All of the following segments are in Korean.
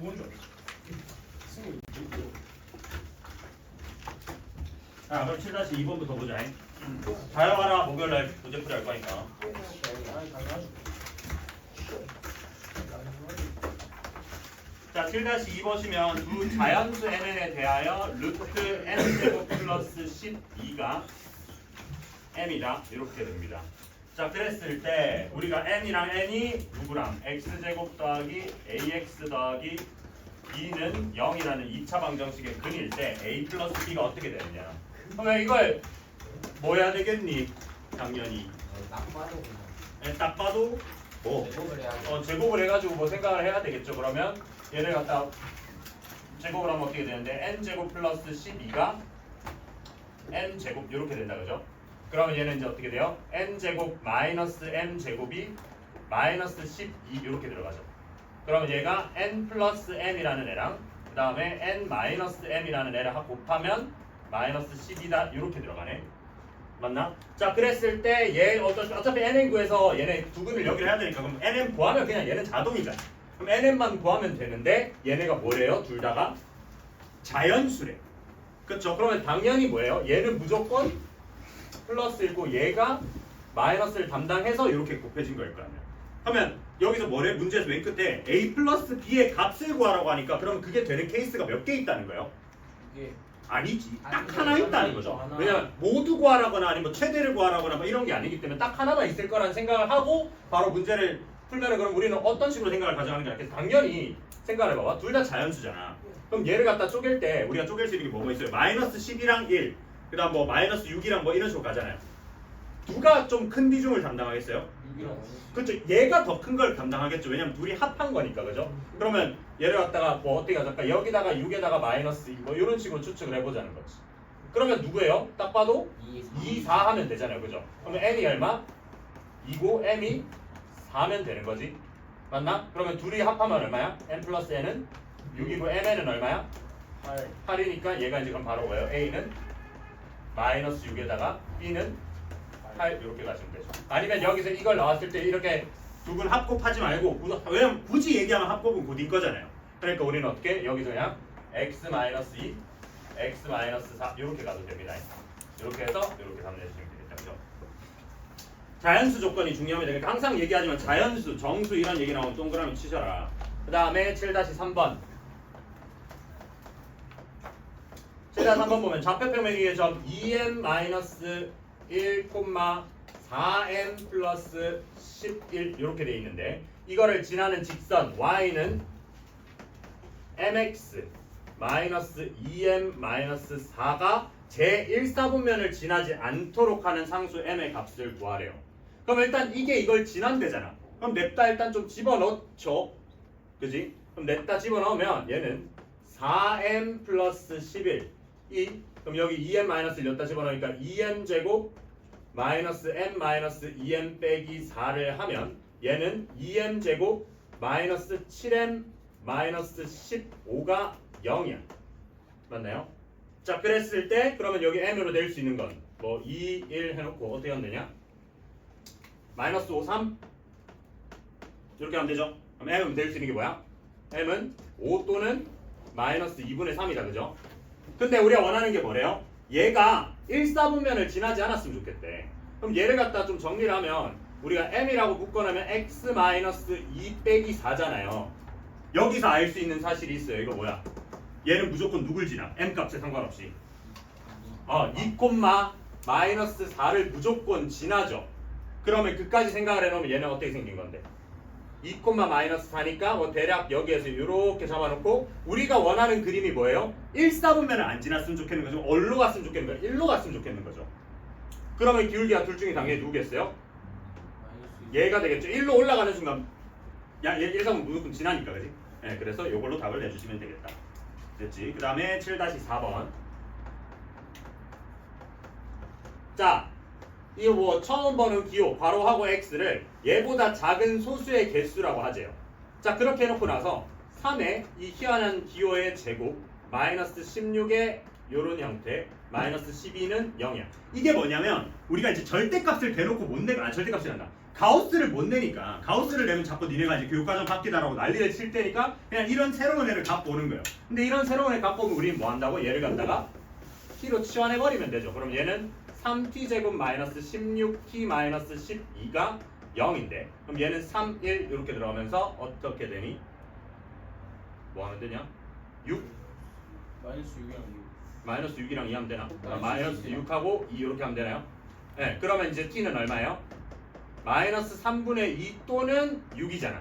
뭔 줄 알았어. 승우 자, 그럼 7-2번부터 보자. 다양하라 목요일날 문제풀이 할 거니까. 자, 7-2보시면 두 자연수 n에 대하여 루트 n제곱 플러스 12가 m이다. 이렇게 됩니다. 자, 그랬을 때 우리가 n이랑 n이 누구랑 x제곱 더하기 ax 더하기 b는 0이라는 2차 방정식의 근일 때 a 플러스 b가 어떻게 되느냐. 그러면 이걸 뭐 해야 되겠니? 당연히 딱 봐도 딱 봐도 뭐 제곱을 해야 제곱을 해가지고 뭐 생각을 해야 되겠죠. 그러면 얘를 갖다 제곱을 하면 어떻게 되는데 n제곱 플러스 12가 n제곱 이렇게 된다 그죠? 그러면 얘는 이제 어떻게 돼요? n제곱 마이너스 m제곱이 마이너스 12 이렇게 들어가죠. 그러면 얘가 n 플러스 m이라는 애랑 그 다음에 n 마이너스 m이라는 애를 곱하면 마이너스 10이다 이렇게 들어가네. 맞나? 자, 그랬을 때 얘 어차피 nn 구해서 얘네 두 근을 여기를 해야 되니까 그럼 nn 구하면 그냥 얘는 자동이잖아. 그럼 nn만 구하면 되는데 얘네가 뭐래요? 둘 다가 자연수래. 그렇죠? 그러면 당연히 뭐예요? 얘는 무조건 플러스이고 얘가 마이너스를 담당해서 이렇게 곱해진 거일 거 아니야. 그러면 여기서 뭐래? 문제에서 맨 끝에 a 플러스 b의 값을 구하라고 하니까 그럼 그게 되는 케이스가 몇 개 있다는 거예요? 이게 아니지. 딱 아니, 하나 있다는 거죠. 하나. 왜냐면 모두 구하라거나 아니면 최대를 구하라거나 뭐 이런 게 아니기 때문에 딱 하나만 있을 거라는 생각을 하고 바로 문제를 풀면은 그럼 우리는 어떤 식으로 생각을 가져가는 게 낫겠어? 당연히 생각을 해봐봐. 둘 다 자연수잖아. 그럼 얘를 갖다 쪼갤 때 우리가 쪼갤 수 있는 게 뭐가 있어요? 마이너스 10이랑 1, 그 다음 뭐 마이너스 6이랑 뭐 이런 식으로 가잖아요. 누가 좀 큰 비중을 담당하겠어요? 6이랑 그렇죠. 얘가 더 큰 걸 담당하겠죠. 왜냐면 둘이 합한 거니까, 그죠? 그러면 얘를 갖다가 뭐 어떻게 하자까 여기다가 6에다가 마이너스 2 뭐 이런 식으로 추측을 해보자는 거지. 그러면 누구예요? 딱 봐도 2, 4 하면 되잖아요, 그죠? 그러면 n이 얼마? 2고 m이 4면 되는 거지. 맞나? 그러면 둘이 합하면 얼마야? n 플러스 n은 6이고 mn은 얼마야? 8이니까 얘가 이제 그럼 바로 뭐예요? a는 마이너스 6에다가 b는 8 이렇게 가시면 되죠. 아니면 여기서 이걸 나왔을 때 이렇게 두 근 합곱하지 말고 왜냐면 굳이 얘기하면 합곱은 곧인 거잖아요. 그러니까 우리는 어떻게 여기서 그냥 x-2, x-4 이렇게 가도 됩니다. 이렇게 해서 이렇게 답 내주시면 되겠죠. 자연수 조건이 중요합니다. 그러니까 항상 얘기하지만 자연수, 정수 이런 얘기 나오면 동그라미 치셔라. 그 다음에 7-3번 7-3번 보면 좌표평면의 점 2m-1, 4m 플러스 11 이렇게 돼 있는데 이거를 지나는 직선 y는 mx 마이너스 2m 마이너스 4가 제1사분면을 지나지 않도록 하는 상수 m의 값을 구하래요. 그럼 일단 이게 이걸 지난대잖아. 그럼 냅다 일단 좀 집어넣죠. 그지? 그럼 냅다 집어넣으면 얘는 4m 플러스 11 그럼 여기 2m 마이너스를 냅다 집어넣으니까 2m 제곱 마이너스 m 마이너스 2m 빼기 4를 하면 얘는 2m 제곱 마이너스 7m 마이너스 15가 0이야. 맞나요? 자, 그랬을 때 그러면 여기 m으로 낼 수 있는 건 뭐 2, 1 해놓고 어떻게 하면 되냐? 마이너스 5, 3 이렇게 하면 되죠? 그럼 m은 낼 수 있는 게 뭐야? m은 5 또는 마이너스 2분의 3이다. 그죠? 근데 우리가 원하는 게 뭐래요? 얘가 1사분면을 지나지 않았으면 좋겠대. 그럼 얘를 갖다 좀 정리를 하면 우리가 m이라고 묶어놓으면 x-2 빼기 4잖아요. 여기서 알 수 있는 사실이 있어요. 이거 뭐야? 얘는 무조건 누굴 지나? m 값에 상관없이 2, 마이너스 4를 무조건 지나죠. 그러면 그까지 생각을 해놓으면 얘는 어떻게 생긴 건데? 2, 마이너스 4니까 뭐 대략 여기에서 이렇게 잡아놓고 우리가 원하는 그림이 뭐예요? 1사분면을 안 지났으면 좋겠는 거죠. 어디로 갔으면 좋겠는 거예요? 1로 갔으면 좋겠는 거죠. 그러면 기울기가 둘 중에 당연히 누구겠어요? 얘가 되겠죠. 1로 올라가는 순간 얘 1사분 무조건 지나니까, 그지? 네, 그래서 이걸로 답을 내주시면 되겠다. 됐지? 그 다음에 7-4번 자, 이거 뭐 처음 보는 기호 괄호하고 x를 얘보다 작은 소수의 개수라고 하재요. 자, 그렇게 해놓고 나서 3의 이 희한한 기호의 제곱 마이너스 16의 요런 형태 마이너스 12는 0이야. 이게 뭐냐면 우리가 이제 절대값을 대놓고 못 내면 절대값이 난다. 가우스를 못 내니까 가우스를 내면 자꾸 니네가 이제 교육과정 바뀌다라고 난리를 칠 때니까 그냥 이런 새로운 애를 갖고 오는 거예요. 근데 이런 새로운 애 갖고 오면 우리는 뭐 한다고? 얘를 갖다가 t로 치환해 버리면 되죠. 그럼 얘는 3t 제곱 마이너스 16t 마이너스 12가 0인데 그럼 얘는 3, 1 이렇게 들어가면서 어떻게 되니? 뭐 하면 되냐? 6 마이너스 6이랑 6. 마이너스 6이랑 2 하면 되나? 마이너스 마이너스 6하고 2 이렇게 하면 되나요? 네, 그러면 이제 t는 얼마예요? 마이너스 3분의 2 또는 6이잖아.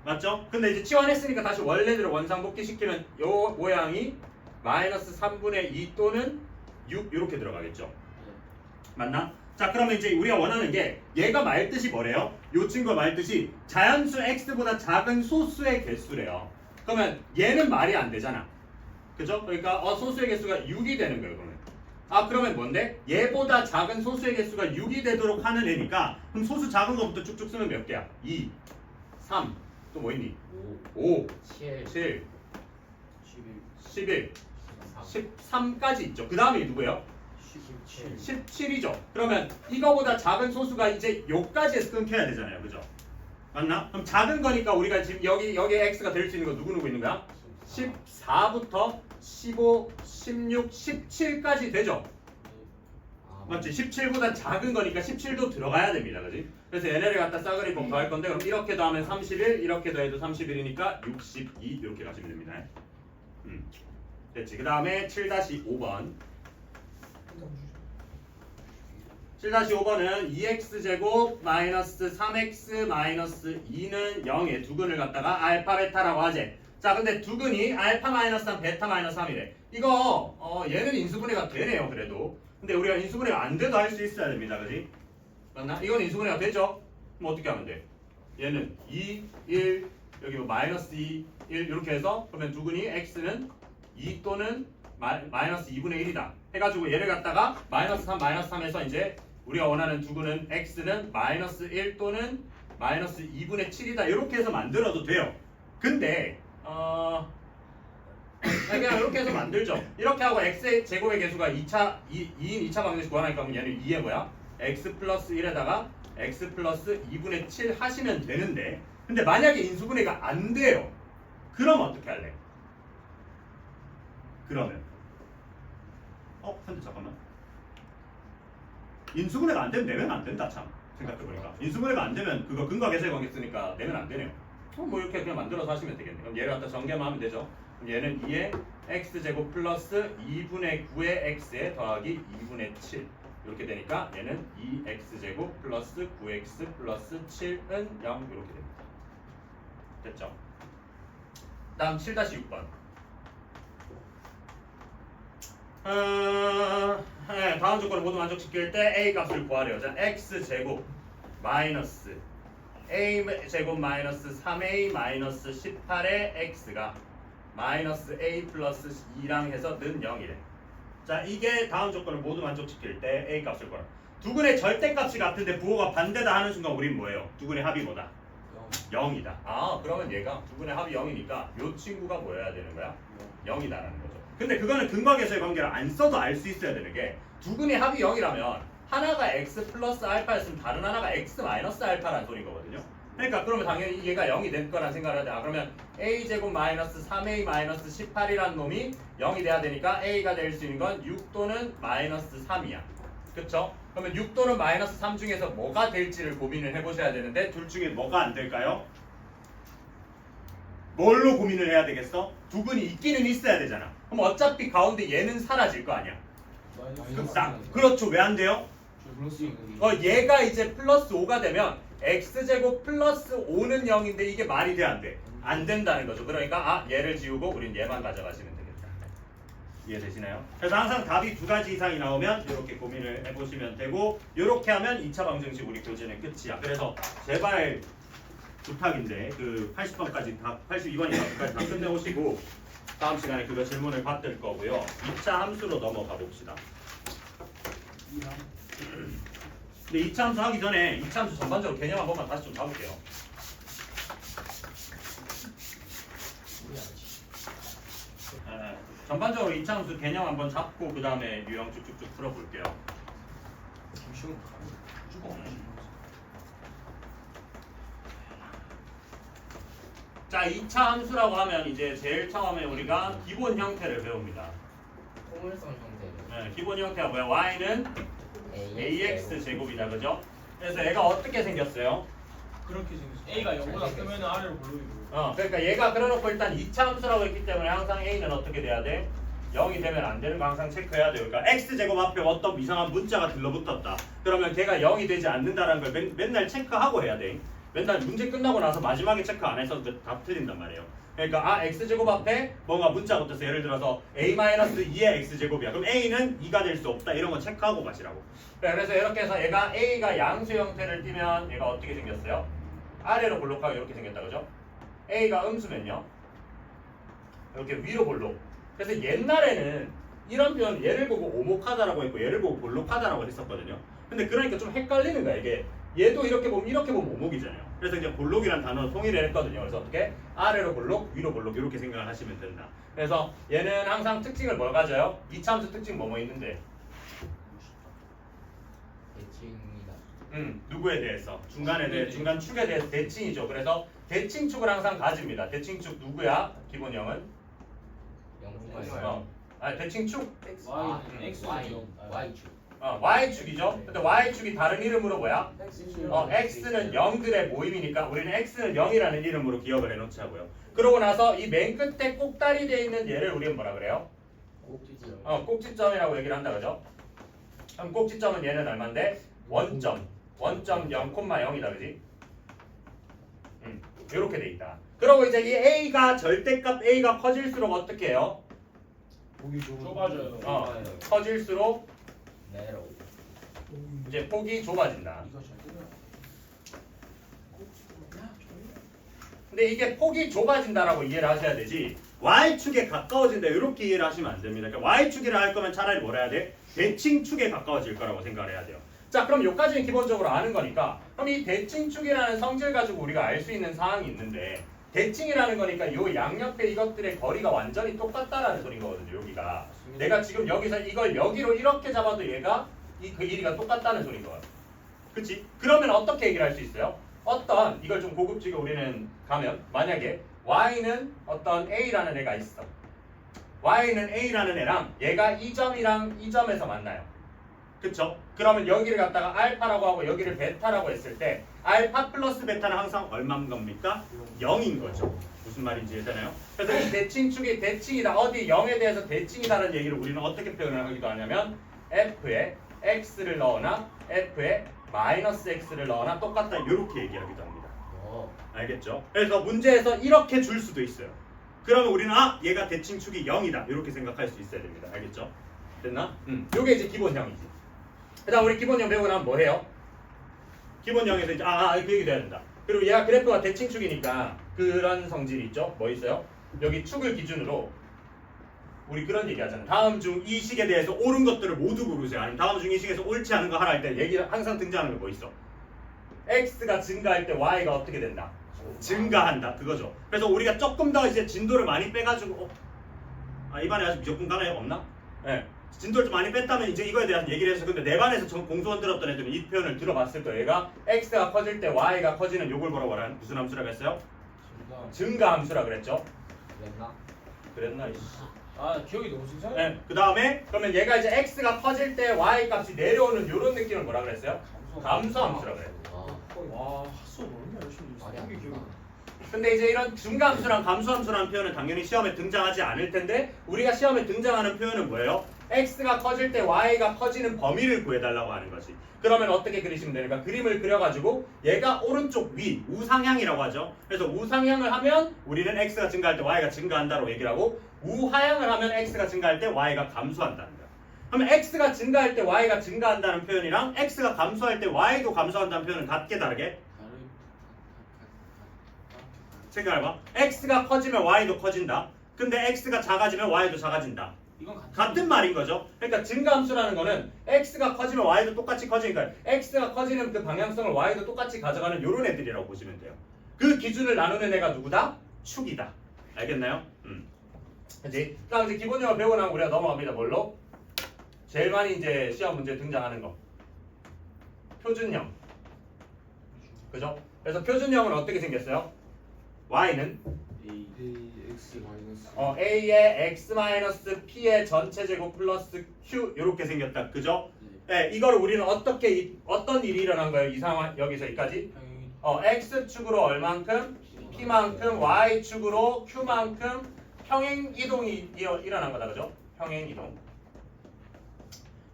맞죠? 근데 이제 치환했으니까 다시 원래대로 원상복귀시키면 요 모양이 마이너스 3분의 2 또는 6 이렇게 들어가겠죠. 맞나? 자 그러면 이제 우리가 원하는 게 얘가 말뜻이 뭐래요? 요 친구가 말뜻이 자연수 x보다 작은 소수의 개수래요. 그러면 얘는 말이 안 되잖아. 그죠? 그러니까 소수의 개수가 6이 되는 거예요. 그러면 그러면 뭔데? 얘보다 작은 소수의 개수가 6이 되도록 하는 애니까 그럼 소수 작은 거부터 쭉쭉 쓰면 몇 개야? 2, 3, 또 뭐 있니? 5, 7, 11. 11, 13까지 있죠. 그 다음이 누구예요? 17. 17이죠. 그러면 이거보다 작은 소수가 이제 요까지에서 끊겨야 되잖아요. 그죠? 맞나? 그럼 작은 거니까 우리가 지금 여기 x가 될 수 있는 거 누구 있는 거야? 14부터 15, 16, 17까지 되죠. 맞지? 17보다 작은 거니까 17도 들어가야 됩니다. 그지? 그래서 얘네를 갖다 싸그리 곱할 건데 그럼 이렇게 더하면 31, 이렇게 더해도 31이니까 62 이렇게 가시면 됩니다. 됐지? 그 다음에 7-5번 7-5번은 2x제곱 마이너스 3x 마이너스 2는 0의 두근을 갖다가 알파 베타라고 하지. 자 근데 두근이 알파 마이너스 3 베타 마이너스 3이래. 이거 얘는 인수분해가 되네요. 그래도 근데 우리가 인수분해가 안 돼도 할 수 있어야 됩니다. 그지? 맞나? 이건 인수분해가 되죠? 그럼 어떻게 하면 돼? 얘는 2, 1 여기 뭐 마이너스 2, 1 이렇게 해서 그러면 두근이 x는 2 또는 마이너스 2분의 1이다 해가지고 얘를 갖다가 마이너스 3 마이너스 3에서 이제 우리가 원하는 두근은 x는 마이너스 1 또는 마이너스 2분의 7이다 이렇게 해서 만들어도 돼요. 근데 그냥 이렇게 해서 만들죠. 이렇게 하고 x의 제곱의 개수가 2인 2차 방정식 구하니까 그럼 얘는 2에 뭐야? x 플러스 1에다가 x 플러스 2분의 7 하시면 되는데 근데 만약에 인수분해가 안 돼요. 그럼 어떻게 할래? 그러면 근데 잠깐만 인수분해가 안 되면 내면 안 된다 참 생각해보니까 인수분해가 안 되면 그거 근거계수의 관계 쓰니까 내면 안 되네요. 뭐 이렇게 그냥 만들어서 하시면 되겠네. 그럼 얘를 갖다 전개만 하면 되죠. 그럼 얘는 2에 x제곱 플러스 2분의 9의 x에 더하기 2분의 7 이렇게 되니까 얘는 2x제곱 플러스 9x 플러스 7은 0 이렇게 됩니다. 됐죠? 다음 7-6번 다음 조건을 모두 만족시킬 때 a 값을 구하래요. 자, x제곱 마이너스 a제곱 마이너스 3a 마이너스 18의 x가 마이너스 a 플러스 2랑 해서 는 0이래. 자, 이게 다음 조건을 모두 만족시킬 때 a 값을 구하라. 두근의 절대값이 같은데 부호가 반대다 하는 순간 우린 뭐예요? 두근의 합이 뭐다? 0이다. 그러면 얘가 두근의 합이 0이니까 이 친구가 뭐여야 되는 거야? 0이다라는 거죠. 근데 그거는 근거계수의 관계를 안 써도 알 수 있어야 되는 게 두근의 합이 0이라면 하나가 x 플러스 알파였으면 다른 하나가 x 마이너스 알파라는 소린 거거든요. 그러니까 그러면 당연히 얘가 0이 될 거란 생각을 하자. 그러면 a제곱 마이너스 3a 마이너스 18이라는 놈이 0이 돼야 되니까 a가 될 수 있는 건 6 또는 마이너스 3이야. 그쵸? 그러면 6 또는 마이너스 3 중에서 뭐가 될지를 고민을 해보셔야 되는데 둘 중에 뭐가 안 될까요? 뭘로 고민을 해야 되겠어? 두근이 있기는 있어야 되잖아. 그럼 어차피 가운데 얘는 사라질 거 아니야. 그렇죠. 왜 안 돼요? 얘가 이제 플러스 5가 되면 x제곱 플러스 5는 0인데 이게 말이 돼 안 돼? 안 된다는 거죠. 그러니까 얘를 지우고 우린 얘만 가져가시면 되겠다. 이해되시나요? 그래서 항상 답이 두 가지 이상이 나오면 이렇게 고민을 해보시면 되고 이렇게 하면 2차 방정식 우리 교재는 끝이야. 그래서 제발 부탁인데 그 80번까지 다 82번까지 다 끝내오시고 다음 시간에 그거 질문을 받을 거고요. 2차 함수로 넘어가 봅시다. 근데 2차 함수 하기 전에 2차 함수 전반적으로 개념 한 번만 다시 좀 잡을게요. 전반적으로 2차 함수 개념 한번 잡고 그 다음에 유형 쭉쭉쭉 풀어볼게요. 자, 2차 함수라고 하면 이제 제일 처음에 우리가 기본 형태를 배웁니다. 포물선 형태로 네, 기본 형태가 뭐야? y는 ax 제곱이다, 그죠? 그래서 얘가 어떻게 생겼어요? 그렇게 생겼어. A가 0보다 크면 아래로 볼록이고. 그러니까 얘가 그려놓고 일단 2차 함수라고 했기 때문에 항상 a는 어떻게 돼야 돼? 0이 되면 안 되는 거 항상 체크해야 돼요. 그러니까 x 제곱 앞에 어떤 이상한 문자가 들러붙었다. 그러면 걔가 0이 되지 않는다는 걸 맨날 체크하고 해야 돼. 맨날 문제 끝나고 나서 마지막에 체크 안 해서 다 틀린단 말이에요. 그러니까 x 제곱 앞에 뭔가 문자가 붙어서 예를 들어서 a-2의 x 제곱이야. 그럼 a는 2가 될 수 없다. 이런 거 체크하고 가시라고. 그래서 이렇게 해서 얘가 a가 양수 형태를 띠면 얘가 어떻게 생겼어요? 아래로 볼록하게 이렇게 생겼다, 그죠? a가 음수면요. 이렇게 위로 볼록. 그래서 옛날에는 이런 표현 얘를 보고 오목하다라고 했고 얘를 보고 볼록하다라고 했었거든요. 근데 그러니까 좀 헷갈리는 거야. 이게 얘도 이렇게 보면 오목이잖아요. 그래서 이제 볼록이란 단어로 통일을 했거든요. 그래서 어떻게 아래로 볼록, 위로 볼록 이렇게 생각을 하시면 된다. 그래서 얘는 항상 특징을 뭘 가져요? 이차함수 특징 뭐뭐 있는데? 대칭이다. 누구에 대해서? 중간에 대해 중간 축에 대해서 대칭이죠. 그래서 대칭축을 항상 가집니다. 대칭축 누구야? 기본형은? 대칭축 Y축. Y축이죠. 근데 Y축이 다른 이름으로 뭐야? X는 0들의 모임이니까 우리는 X는 0이라는 이름으로 기억을 해놓자고요. 그러고 나서 이 맨 끝에 꼭다리 되어 있는 얘를 우리는 뭐라 그래요? 꼭지점이라고 얘기를 한다, 그죠? 그럼 꼭지점은 얘는 얼마인데? 원점 0,0이다, 그지? 이렇게 돼 있다. 그리고 이제 이 A가 절대값 A가 커질수록 어떻게 해요? 보기 좁아져요. 커질수록 네로. 이제 폭이 좁아진다. 이거 잘 뜯어요. 근데 이게 폭이 좁아진다라고 이해를 하셔야 되지 Y축에 가까워진다 이렇게 이해를 하시면 안 됩니다. 그러니까 Y축이라 할 거면 차라리 뭐라 해야 돼? 대칭축에 가까워질 거라고 생각을 해야 돼요. 자, 그럼 여기까지는 기본적으로 아는 거니까 그럼 이 대칭축이라는 성질 가지고 우리가 알 수 있는 사항이 있는데 대칭이라는 거니까 요 양옆에 이것들의 거리가 완전히 똑같다라는 소린 거거든요. 여기가 내가 지금 여기서 이걸 여기로 이렇게 잡아도 얘가 그 길이가 똑같다는 소린 거야. 그치? 그러면 어떻게 얘기를 할 수 있어요? 어떤 이걸 좀 고급지게 우리는 가면 만약에 y는 어떤 a라는 애가 있어. y는 a라는 애랑 얘가 이 점이랑 이 점에서 만나요. 그쵸? 그러면 여기를 갖다가 알파라고 하고 여기를 베타라고 했을 때 알파 플러스 베타는 항상 얼마인 겁니까? 0인 거죠. 무슨 말인지 이해되나요? 그래서 이 대칭축이 대칭이다. 어디 0에 대해서 대칭이다라는 얘기를 우리는 어떻게 표현을 하기도 하냐면 f에 x를 넣거나 f에 마이너스 x를 넣거나 똑같다 이렇게 얘기하기도 합니다. 알겠죠? 그래서 문제에서 이렇게 줄 수도 있어요. 그러면 우리는 얘가 대칭축이 0이다 이렇게 생각할 수 있어야 됩니다. 알겠죠? 됐나? 요게 이제 기본형이지. 그다음 우리 기본형 배우고 나면 뭐 해요? 기본형에서 이제 그 얘기도 해야 된다. 그리고 얘가 그래프가 대칭축이니까 그런 성질이 있죠. 뭐 있어요? 여기 축을 기준으로 우리 그런 얘기 하잖아요. 다음 중 이 식에 대해서 옳은 것들을 모두 고르세요. 아니면 다음 중 이 식에서 옳지 않은 거 하라 할 때 얘기를 항상 등장하는 거 뭐 있어? x가 증가할 때 y가 어떻게 된다? 증가한다. 그거죠. 그래서 우리가 조금 더 이제 진도를 많이 빼가지고 이반에 아직 무조건 가나요? 없나? 네. 진도를 좀 많이 뺐다면 이제 이거에 대한 얘기를 해서 근데 내 반에서 공소원 들었던 애들은 이 표현을 들어봤을 거예요. 얘가 x가 커질 때 y가 커지는 요걸 뭐라고 말하는 무슨 함수라고 했어요? 증가 함수라 그랬죠? 그랬나? 기억이 너무 진짜요? 네. 그 다음에 그러면 얘가 이제 x가 커질 때 y 값이 내려오는 요런 느낌을 뭐라 그랬어요? 감소 함수라 그래요. 와, 수업 얼마나 열심히 했어. 이게 기억이. 근데 이제 이런 증가함수랑 감소함수라는 표현은 당연히 시험에 등장하지 않을 텐데 우리가 시험에 등장하는 표현은 뭐예요? x가 커질 때 y가 커지는 범위를 구해달라고 하는 거지. 그러면 어떻게 그리시면 되니까 그림을 그려가지고 얘가 오른쪽 위 우상향이라고 하죠. 그래서 우상향을 하면 우리는 x가 증가할 때 y가 증가한다고 얘기를 하고 우하향을 하면 x가 증가할 때 y가 감소한다는 거야. 그러면 x가 증가할 때 y가 증가한다는 표현이랑 x가 감소할 때 y도 감소한다는 표현은 같게 다르게? 생각해봐. x가 커지면 y도 커진다. 근데 x가 작아지면 y도 작아진다. 이건 같은 말인 거죠. 그러니까 증가함수라는 거는 x가 커지면 y도 똑같이 커지니까 x가 커지는 그 방향성을 y도 똑같이 가져가는 요런 애들이라고 보시면 돼요. 그 기준을 나누는 애가 누구다? 축이다. 알겠나요? 그치? 그다음 이제 기본형을 배우고 나면 우리가 넘어갑니다. 뭘로? 제일 많이 이제 시험 문제 등장하는 거. 표준형. 그죠? 그래서 표준형은 어떻게 생겼어요? y는 X 마이너스 a의 x 마이너스 p의 전체 제곱 플러스 q 이렇게 생겼다. 그죠? 네, 이걸 우리는 어떤 일이 일어난 거예요? 이 상황 여기서 여기까지 x축으로 얼만큼 p만큼 y축으로 q만큼 평행 이동이 일어난 거다. 그죠? 평행 이동.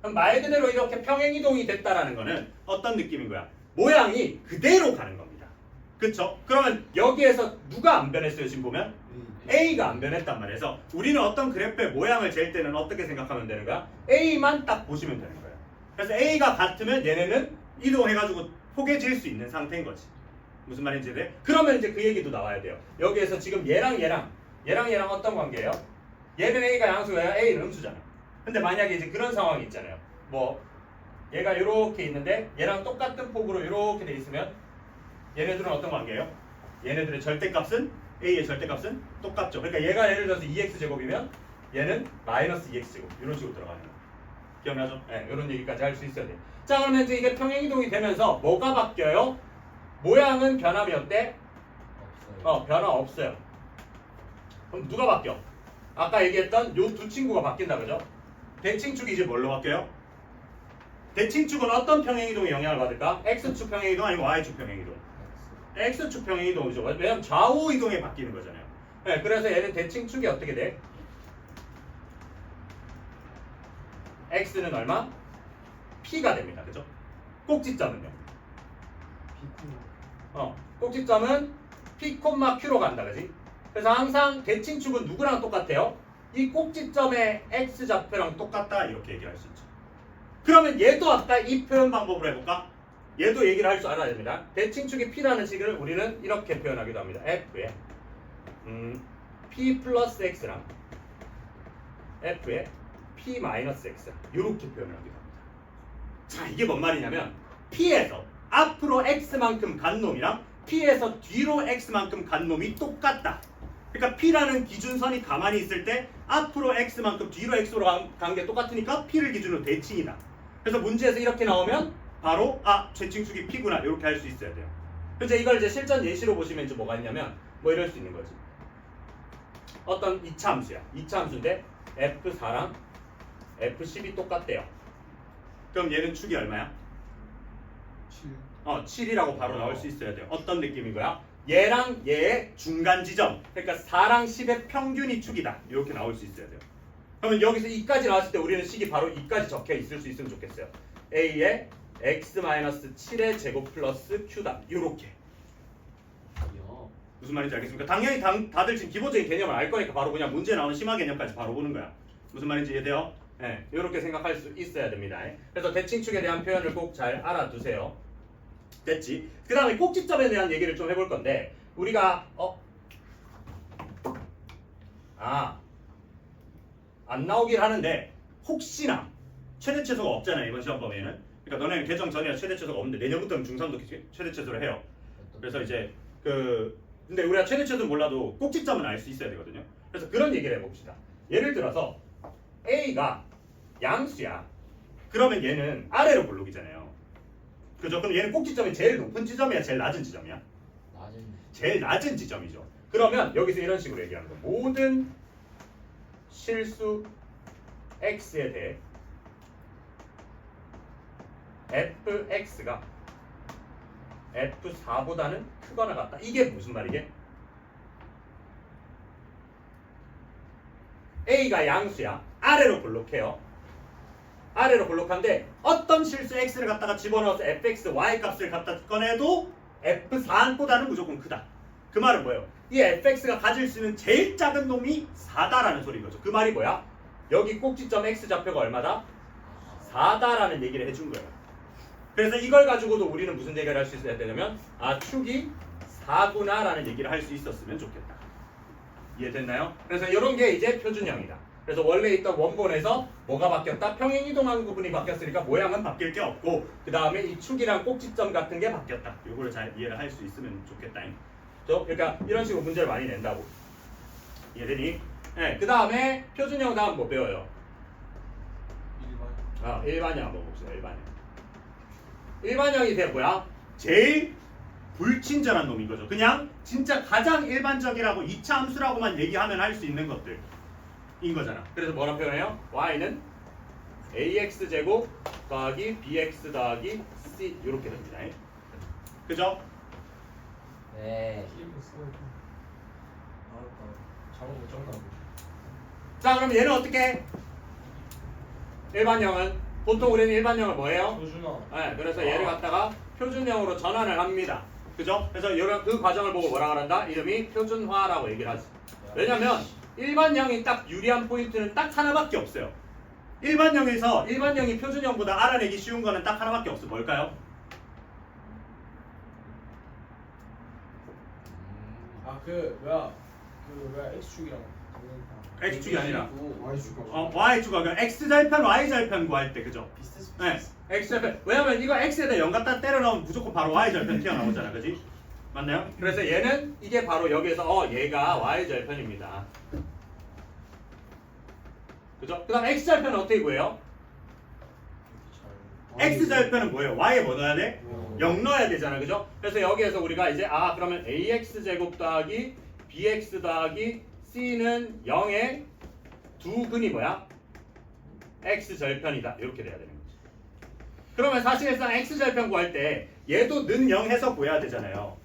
그럼 말 그대로 이렇게 평행 이동이 됐다라는 거는 어떤 느낌인 거야? 모양이 그대로 가는 겁니다. 그쵸? 그러면 여기에서 누가 안 변했어요? 지금 보면 A가 안 변했단 말이에요. 우리는 어떤 그래프의 모양을 잴 때는 어떻게 생각하면 되는 거야? A만 딱 보시면 되는 거예요. 그래서 A가 같으면 얘네는 이동해가지고 포개질 수 있는 상태인 거지. 무슨 말인지 돼? 그러면 이제 그 얘기도 나와야 돼요. 여기에서 지금 얘랑 어떤 관계예요? 얘는 A가 양수야, A는 음수잖아. 근데 만약에 이제 그런 상황이 있잖아요. 뭐 얘가 이렇게 있는데 얘랑 똑같은 폭으로 이렇게 돼 있으면 얘네들은 어떤 관계예요? 얘네들의 절대값은 A의 절대값은 똑같죠. 그러니까 얘가 예를 들어서 2x제곱이면 얘는 마이너스 2x제곱 이런 식으로 들어가는 거예요. 기억나죠? 네, 이런 얘기까지 할 수 있어야 돼요. 자, 그러면 이제 이게 평행이동이 되면서 뭐가 바뀌어요? 모양은 변함이 어때? 없어요. 변화 없어요. 그럼 누가 바뀌어? 아까 얘기했던 요 두 친구가 바뀐다, 그죠? 대칭축이 이제 뭘로 바뀌어요? 대칭축은 어떤 평행이동에 영향을 받을까? x축 평행이동 아니면 y축 평행이동? x축 평행이동이죠. 왜냐면 좌우 이동에 바뀌는 거잖아요. 네, 그래서 얘는 대칭축이 어떻게 돼? x는 얼마? p가 됩니다. 그죠? 꼭지점은요? 꼭지점은 p, q로 간다. 그지? 그래서 항상 대칭축은 누구랑 똑같아요? 이 꼭지점의 x좌표랑 똑같다. 이렇게 얘기를 할 수 있죠. 그러면 얘도 아까 이 표현 방법으로 해볼까? 얘도 얘기를 할 줄 알아야 됩니다. 대칭축의 p라는 식을 우리는 이렇게 표현하기도 합니다. f에 p 플러스 x랑 f에 p 마이너스 x 이렇게 표현을 하기도 합니다. 자, 이게 뭔 말이냐면 p에서 앞으로 x만큼 간 놈이랑 p에서 뒤로 x만큼 간 놈이 똑같다. 그러니까 p라는 기준선이 가만히 있을 때 앞으로 x만큼 뒤로 x로 간 게 똑같으니까 p를 기준으로 대칭이다. 그래서 문제에서 이렇게 나오면 바로 대칭축이 p구나 이렇게 할 수 있어야 돼요. 그래서 이걸 이제 실전 예시로 보시면 이제 뭐가 있냐면 뭐 이럴 수 있는 거지. 어떤 2차 함수야. 2차 함수인데 f4랑 f10이 똑같대요. 그럼 얘는 축이 얼마야? 7이라고 바로 나올 수 있어야 돼요. 어떤 느낌인 거야? 얘랑 얘의 중간 지점. 그러니까 4랑 10의 평균이 축이다. 이렇게 나올 수 있어야 돼요. 그러면 여기서 2까지 나왔을 때 우리는 식이 바로 2까지 적혀 있을 수 있으면 좋겠어요. A의 x-7의 제곱 플러스 q다. 이렇게. 무슨 말인지 알겠습니까? 당연히 다들 지금 기본적인 개념을 알 거니까 바로 그냥 문제 나오는 심화 개념까지 바로 보는 거야. 무슨 말인지 이해돼요? 네, 이렇게 생각할 수 있어야 됩니다. 그래서 대칭축에 대한 표현을 꼭 잘 알아두세요. 됐지? 그 다음에 꼭지점에 대한 얘기를 좀 해볼 건데 우리가 안 나오긴 하는데 혹시나 최대 최소가 없잖아요. 이번 시험 범위에는. 그러니까 너네는 개정 전이라 최대 최소가 없는데 내년부터는 중3도 최대 최소를 해요. 그래서 이제 근데 우리가 최대 최소는 몰라도 꼭지점은 알 수 있어야 되거든요. 그래서 그런 얘기를 해봅시다. 예를 들어서 A가 양수야. 그러면 얘는 아래로 볼록이잖아요. 그죠? 그럼 얘는 꼭지점이 제일 높은 지점이야? 제일 낮은 지점이야? 제일 낮은 지점이죠. 그러면 여기서 이런 식으로 얘기하는 거야. 모든 실수 x에 대해 fx가 f4보다는 크거나 같다. 이게 무슨 말이게? A가 양수야. 아래로 볼록해요. 아래로 볼록한데 어떤 실수 x를 갖다가 집어넣어서 fx, y 값을 갖다 꺼내도 f4보다는 무조건 크다. 그 말은 뭐예요? 이 fx가 가질 수 있는 제일 작은 놈이 4다라는 소리인 거죠. 그 말이 뭐야? 여기 꼭지점 x좌표가 얼마다? 4다라는 얘기를 해준 거예요. 그래서 이걸 가지고도 우리는 무슨 얘기를 할 수 있어야 되냐면 축이 4구나 라는 얘기를 할 수 있었으면 좋겠다. 이해됐나요? 그래서 이런 게 이제 표준형이다. 그래서 원래 있던 원본에서 뭐가 바뀌었다? 평행이동한 부분이 바뀌었으니까 모양은 바뀔 게 없고 그 다음에 이 축이랑 꼭지점 같은 게 바뀌었다. 이거를 잘 이해를 할 수 있으면 좋겠다. 그러니까 이런 식으로 문제를 많이 낸다고. 이해되니? 네, 그 다음에 표준형 다음 뭐 배워요? 일반형 한번 봅시다. 일반형. 일반형이 돼 뭐야? 제일 불친절한 놈인 거죠. 그냥 진짜 가장 일반적이라고 2차 함수라고만 얘기하면 할 수 있는 것들인 거잖아. 그래서 뭐라 표현해요? y는 ax제곱 더하기 bx 더하기 c 이렇게 됩니다. 그죠? 네. 잘못 못 적나 보지. 자, 그럼 얘는 어떻게 해? 일반형은 보통 우리는 일반형을 뭐예요? 조준아. 네, 그래서 얘를 갖다가 표준형으로 전환을 합니다. 그죠? 그래서 이런 그 과정을 보고 뭐라 그런다? 이름이 표준화라고 얘기를 하지. 왜냐면 일반형이 딱 유리한 포인트는 딱 하나밖에 없어요. 일반형이 표준형보다 알아내기 쉬운 거는 딱 하나밖에 없어. 뭘까요? X축이랑 X축이 아니라 Y축가 Y축가 그러니까 X절편, Y절편 구할 때 그죠? 비슷했어. 네, X절편. 왜냐면 이거 X에다 0 갖다 때려 넣으면 무조건 바로 Y절편 튀어나오잖아, 그지? 맞나요? 그래서 얘는 이게 바로 여기에서 얘가 Y절편입니다. 그죠? 그 다음 X절편은 어떻게 구해요? X절편은 뭐예요? Y에 뭐 넣어야 돼? 0 넣어야 되잖아, 그죠? 그래서 여기에서 우리가 이제 그러면 AX제곱 더하기 BX 더하기 C는 0의 두 근이 뭐야? X절편이다. 이렇게 돼야 되는 거지. 그러면 사실상 X절편 구할 때 얘도 는 0 해서 구해야 되잖아요.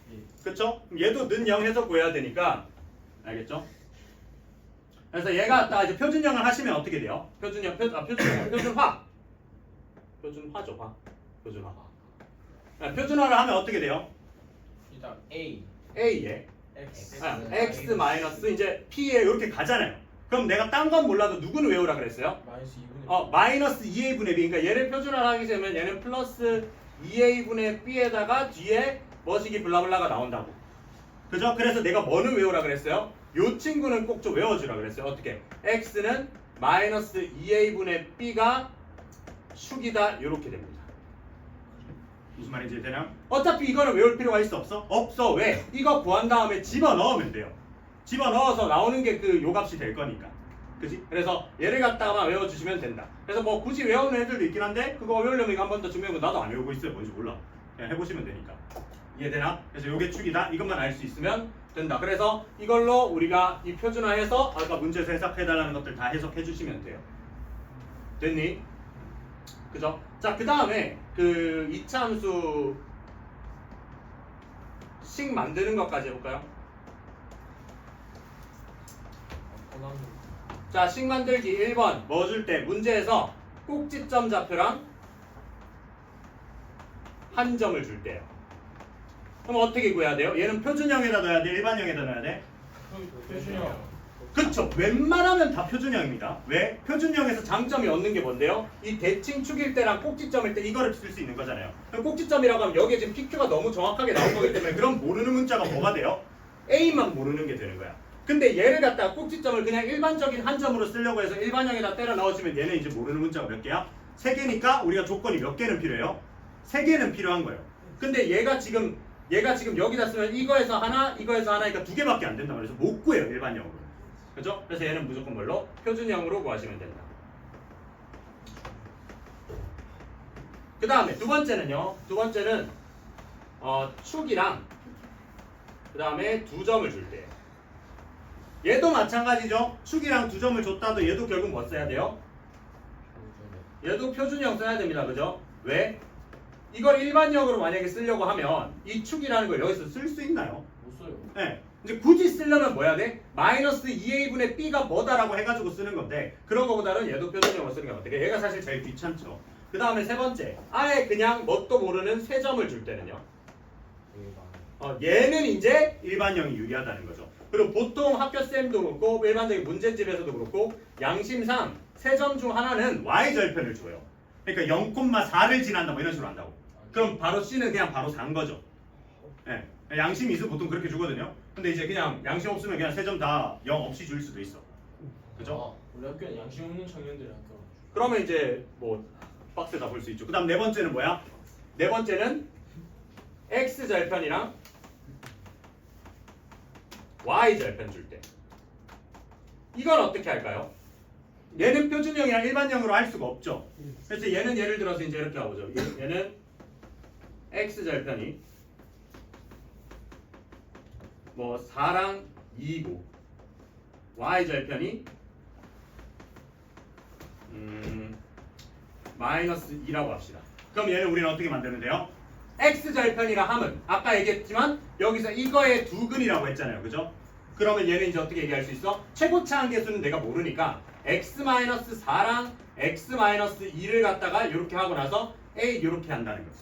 그쵸? 얘도 는 0 해서 구해야 되니까 알겠죠? 그래서 얘가 딱 이제 표준형을 하시면 어떻게 돼요? 표준화죠, 표준화. 표준화를 하면 어떻게 돼요? 일단 A, A에 X, X 마이너스 이제 P에 이렇게 가잖아요. 그럼 내가 딴 건 몰라도 누구는 외우라 그랬어요? 마이너스 2분의 마이너스 2A분의 B. 그러니까 얘를 표준화를 하게 되면 얘는 플러스 2A분의 B에다가 뒤에 뭐시기 블라블라가 나온다고. 그죠? 그래서 내가 뭐는 외우라 그랬어요? 요 친구는 꼭 좀 외워주라 그랬어요. 어떻게? X는 마이너스 2A분의 B가 축이다. 이렇게 됩니다. 무슨 말인지 되나? 어차피 이거는 외울 필요가 있어 없어? 없어. 왜? 이거 구한 다음에 집어넣으면 돼요. 집어넣어서 나오는 게 그 요값이 될 거니까. 그지? 그래서 얘를 갖다가만 외워주시면 된다. 그래서 뭐 굳이 외우는 애들도 있긴 한데 그거 외우려면 이거 한 번 더 증명해보면 나도 안 외우고 있어요. 뭔지 몰라. 그냥 해보시면 되니까. 이해되나? 그래서 요게 축이다. 이것만 알 수 있으면 된다. 그래서 이걸로 우리가 이 표준화해서 아까 문제에서 해석해달라는 것들 다 해석해주시면 돼요. 됐니? 그죠? 자, 그 다음에 그 2차 함수 식 만드는 것까지 해볼까요? 자, 식 만들기 1번 뭐 줄 때 문제에서 꼭지점 좌표랑 한 점을 줄 때요. 그럼 어떻게 구해야 돼요? 얘는 표준형에다 넣어야 돼? 일반형에다 넣어야 돼? 표준형. 그쵸. 웬만하면 다 표준형입니다. 왜? 표준형에서 장점이 얻는 게 뭔데요? 이 대칭축일 때랑 꼭지점일 때 이거를 쓸 수 있는 거잖아요. 그럼 꼭지점이라고 하면 여기에 지금 PQ가 너무 정확하게 나온 거기 때문에 그럼 모르는 문자가 뭐가 돼요? A만 모르는 게 되는 거야. 근데 얘를 갖다가 꼭지점을 그냥 일반적인 한 점으로 쓰려고 해서 일반형에다 때려 넣어주면 얘는 이제 모르는 문자가 몇 개야? 3개니까 우리가 조건이 몇 개는 필요해요? 3개는 필요한 거예요. 근데 얘가 지금 여기다 쓰면 이거에서 하나, 이거에서 하나니까 2개밖에 안 된단 말이에요. 그래서 못 구해요, 일반형으로. 그죠? 그래서 얘는 무조건 뭘로? 표준형으로 구하시면 된다. 그 다음에 두 번째는요. 두 번째는 축이랑 그 다음에 2점을 줄 때예요. 얘도 마찬가지죠. 축이랑 2점을 줬다도 얘도 결국 뭐 써야 돼요? 얘도 표준형 써야 됩니다. 그죠? 왜? 이걸 일반형으로 만약에 쓰려고 하면 이 축이라는 걸 여기서 쓸 수 있나요? 못 써요. 네. 이제 굳이 쓰려면 뭐 해야 돼? 마이너스 2A분의 B가 뭐다라고 해가지고 쓰는 건데 그런 거보다는 얘도 표준형으로 쓰는 게 어때요? 얘가 사실 제일 귀찮죠. 그 다음에 세 번째, 아예 그냥 뭣도 모르는 세 점을 줄 때는요. 얘는 이제 일반형이 유리하다는 거죠. 그리고 보통 학교쌤도 그렇고 일반적인 문제집에서도 그렇고 양심상 세 점 중 하나는 Y절편을 줘요. 그러니까 0,4를 지난다 뭐 이런 식으로 한다고. 그럼 바로 C는 그냥 바로 4인 거죠. 네. 양심 있으면 보통 그렇게 주거든요. 근데 이제 그냥 양심 없으면 그냥 세 점 다 0 없이 줄 수도 있어. 그죠? 우리 학교는 양심 없는 청년들이 학교. 그러면 이제 뭐 박스에다 볼 수 있죠. 그 다음 네 번째는 뭐야? 네 번째는 X절편이랑 Y절편 줄 때. 이건 어떻게 할까요? 얘는 표준형이랑 일반형으로 할 수가 없죠. 그래서 얘는 예를 들어서 이제 이렇게 가보죠. 얘는 X절편이 뭐 4랑 2이고 y 절편이 마이너스 2라고 합시다. 그럼 얘는 우리는 어떻게 만들면 돼요? x 절편이라 함은 아까 얘기했지만 여기서 이거의 두근이라고 했잖아요. 그죠? 그러면 얘는 이제 어떻게 얘기할 수 있어? 최고차 한계수는 내가 모르니까 x-4랑 x-2를 갖다가 이렇게 하고 나서 a 이렇게 한다는 거지.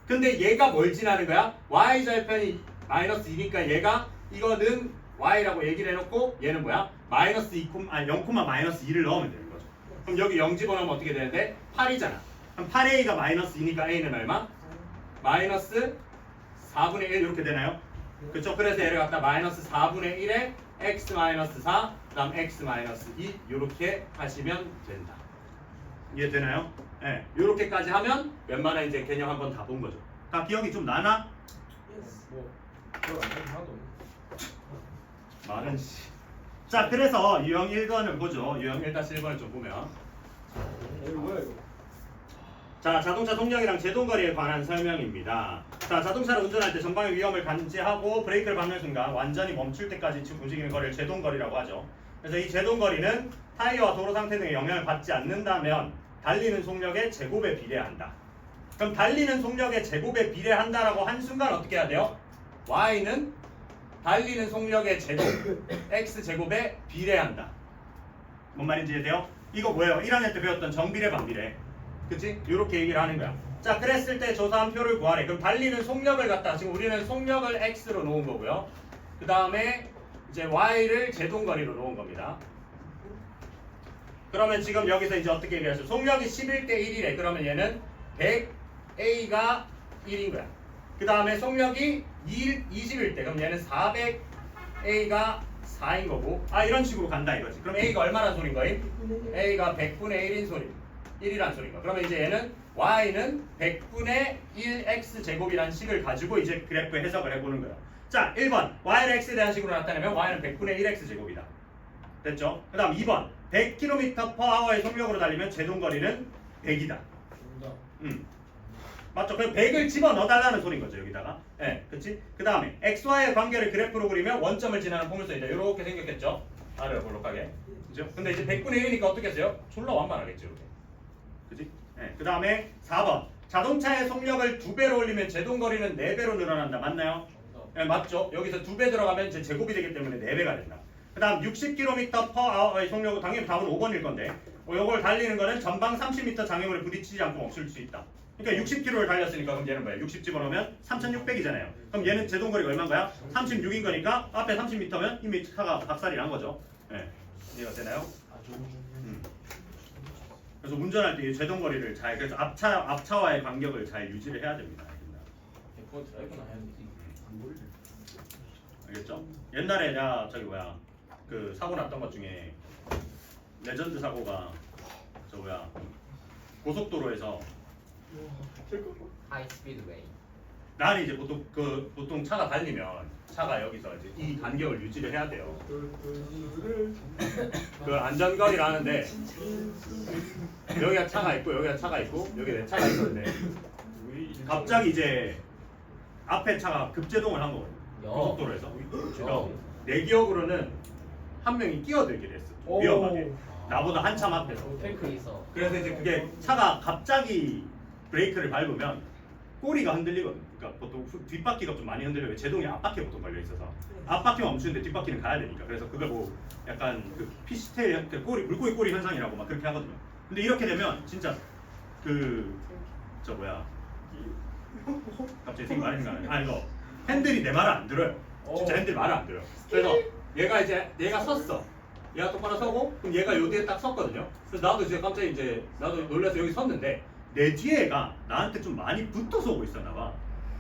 근데 얘가 뭘 지나는 거야? y 절편이 마이너스 2니까 얘가 이거는 y라고 얘기를 해놓고 얘는 뭐야? 마이너스 2, 0, 마이너스 2를 넣으면 되는 거죠. 그럼 여기 0 집어넣으면 어떻게 되는데? 8이잖아. 그럼 8a가 마이너스 2니까 a는 얼마? 마이너스 4분의 1 이렇게 되나요? 그쵸? 그래서 얘를 갖다 마이너스 4분의 1에 x 마이너스 4, 그 다음 x 마이너스 2 이렇게 하시면 된다. 이해되나요? 네, 이렇게까지 하면 웬만한 이제 개념 한번 다 본 거죠. 다 기억이 좀 나나? 뭐 그걸 안 하는 하나도 없네. 많은 씨. 자, 그래서 유형 1번을 보죠. 유형 1-1번을 좀 보면 이거 뭐야 이거? 자, 자동차 동력이랑 제동거리에 관한 설명입니다. 자, 자동차를 운전할 때 전방의 위험을 감지하고 브레이크를 밟는 순간 완전히 멈출 때까지 움직이는 거리를 제동거리라고 하죠. 그래서 이 제동거리는 타이어와 도로 상태 등의 영향을 받지 않는다면 달리는 속력의 제곱에 비례한다. 그럼 달리는 속력의 제곱에 비례한다라고 한 순간 어떻게 해야 돼요? y는 달리는 속력의 제곱 x제곱에 비례한다. 뭔 말인지 이해돼요? 이거 뭐예요? 1학년 때 배웠던 정비례 반비례. 그치? 이렇게 얘기를 하는 거야. 자, 그랬을 때 조사한 표를 구하래. 그럼 달리는 속력을 갖다 지금 우리는 속력을 x로 놓은 거고요. 그 다음에 이제 y를 제동거리로 놓은 겁니다. 그러면 지금 여기서 이제 어떻게 얘기하죠? 속력이 11대 1이래. 그러면 얘는 100a가 1인 거야. 그 다음에 속력이 20일 때 그럼 얘는 400a가 4인 거고, 아 이런 식으로 간다 이거지. 그럼 a가 얼마나 소린 거임? a가 100분의 1인 소리. 1이란 소리인 거. 그러면 이제 얘는 y는 100분의 1x 제곱이라는 식을 가지고 이제 그래프 해석을 해보는 거예요. 자, 1번 y를 x에 대한 식으로 나타내면 y는 100분의 1x 제곱이다. 됐죠? 그 다음 2번 100km/h의 속력으로 달리면 제동거리는 100이다. 정답. 맞죠? 그럼 100을 집어넣어달라는 소린 거죠 여기다가. 네, 그치? 그 다음에 xy의 관계를 그래프로 그리면 원점을 지나는 포물선이다. 이렇게 생겼겠죠? 아래로 볼록하게. 그죠? 근데 이제 100분의 1이니까 어떻게 했어요? 졸라 완만하겠죠 이렇게. 그치? 네, 그 다음에 4번 자동차의 속력을 2배로 올리면 제동거리는 4배로 늘어난다. 맞나요? 네, 맞죠? 여기서 2배 들어가면 이제 제곱이 되기 때문에 4배가 된다. 그 다음 60km/h의 속력은 당연히 답은 5번일 건데 요걸 달리는 거는 전방 30m 장애물에 부딪히지 않고 멈출 수 있다. 그러니까 60km를 달렸으니까 그럼 얘는 뭐야? 60 집어넣으면 3600이잖아요. 그럼 얘는 제동거리가 얼마인 거야? 36인 거니까 앞에 30m면 이미 차가 박살이 난 거죠. 네. 이해가 되나요? 그래서 운전할 때 이 제동거리를 잘, 그래서 앞차와의 간격을 잘 유지를 해야 됩니다. 그거 드라이브나 해야 돼. 알겠죠? 옛날에 내가 저기 뭐야 그 사고 났던 것 중에 레전드 사고가 저 뭐야 고속도로에서 하이 스피드웨이. 나는 이제 보통 차가 달리면 차가 여기서 이제 이 간격을 유지를 해야 돼요. 그 안전거리라는데 여기가 차가 있고 여기가 차가 있고 여기 내 차가 있었는데 갑자기 이제 앞에 차가 급제동을 한 거거든요. 고속도로에서. 그러니까 내 기억으로는 한 명이 끼어들기로 했어. 위험하게. 나보다 한참 앞에서. 탱크에서. 그래서 이제 그게 차가 갑자기 브레이크를 밟으면 꼬리가 흔들리거든. 그러니까 보통 뒷바퀴가 좀 많이 흔들려요. 제동이 앞바퀴에 보통 걸려 있어서 앞바퀴 멈추는데 뒷바퀴는 가야 되니까. 그래서 그걸 뭐 약간 그 피시테일 꼬리 물고기 꼬리 현상이라고 막 그렇게 하거든요. 근데 이렇게 되면 진짜 그 저 뭐야 갑자기 생각 안 나네. 아 이거 핸들이 내 말을 안 들어요. 진짜 핸들 말을 안 들어요. 그래서 얘가 섰어. 얘가 똑바로 서고 그럼 얘가 요 뒤에 딱 섰거든요. 그래서 나도 이제 깜짝이 이제 나도 놀라서 여기 섰는데 내 뒤에가 나한테 좀 많이 붙어서 오고 있었나 봐.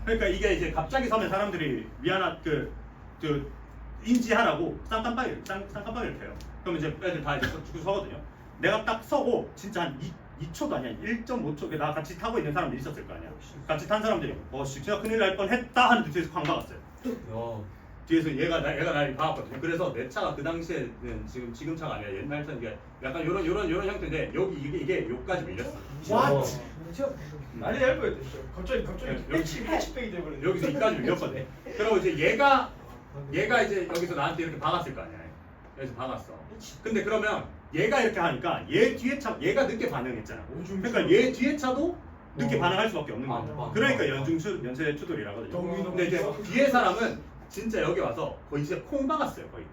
그러니까 이게 이제 갑자기 서면 사람들이 미안한 그 인지하라고 쌍깜빡이를 켜요. 그럼 이제 애들 다 이제 쭉 서거든요. 내가 딱 서고 진짜 한 2초도 아니야 1.5초 나 같이 타고 있는 사람들이 있었을 거 아니야. 같이 탄 사람들이 진짜 큰일 날 뻔했다 하는데 뒤에서 쾅 박았어요. 뒤에서 얘가 날 박았거든요. 그래서 내 차가 그 당시에는 지금 차가 아니라 옛날 차는 이게 약간 요런 형태인데 여기 이게 요까지 밀렸어. 와, 진짜 난리 날 뻔했대. 갑자기 여기 패치백이 돼버렸네. 여기서 이까지 밀렸거든. 그리고 이제 얘가 얘가 이제 여기서 나한테 이렇게 박았을 거 아니야. 여기서 박았어. 근데 그러면 얘가 이렇게 하니까 얘 뒤에 차 얘가 늦게 반응했잖아. 그러니까 얘 뒤에 차도 늦게 반응할 수밖에 없는 거야. 그러니까 연쇄 추돌이라거든요. 근데 이제 뒤에 사람은 진짜 여기 와서 거의 진짜 콩 박았어요 거의.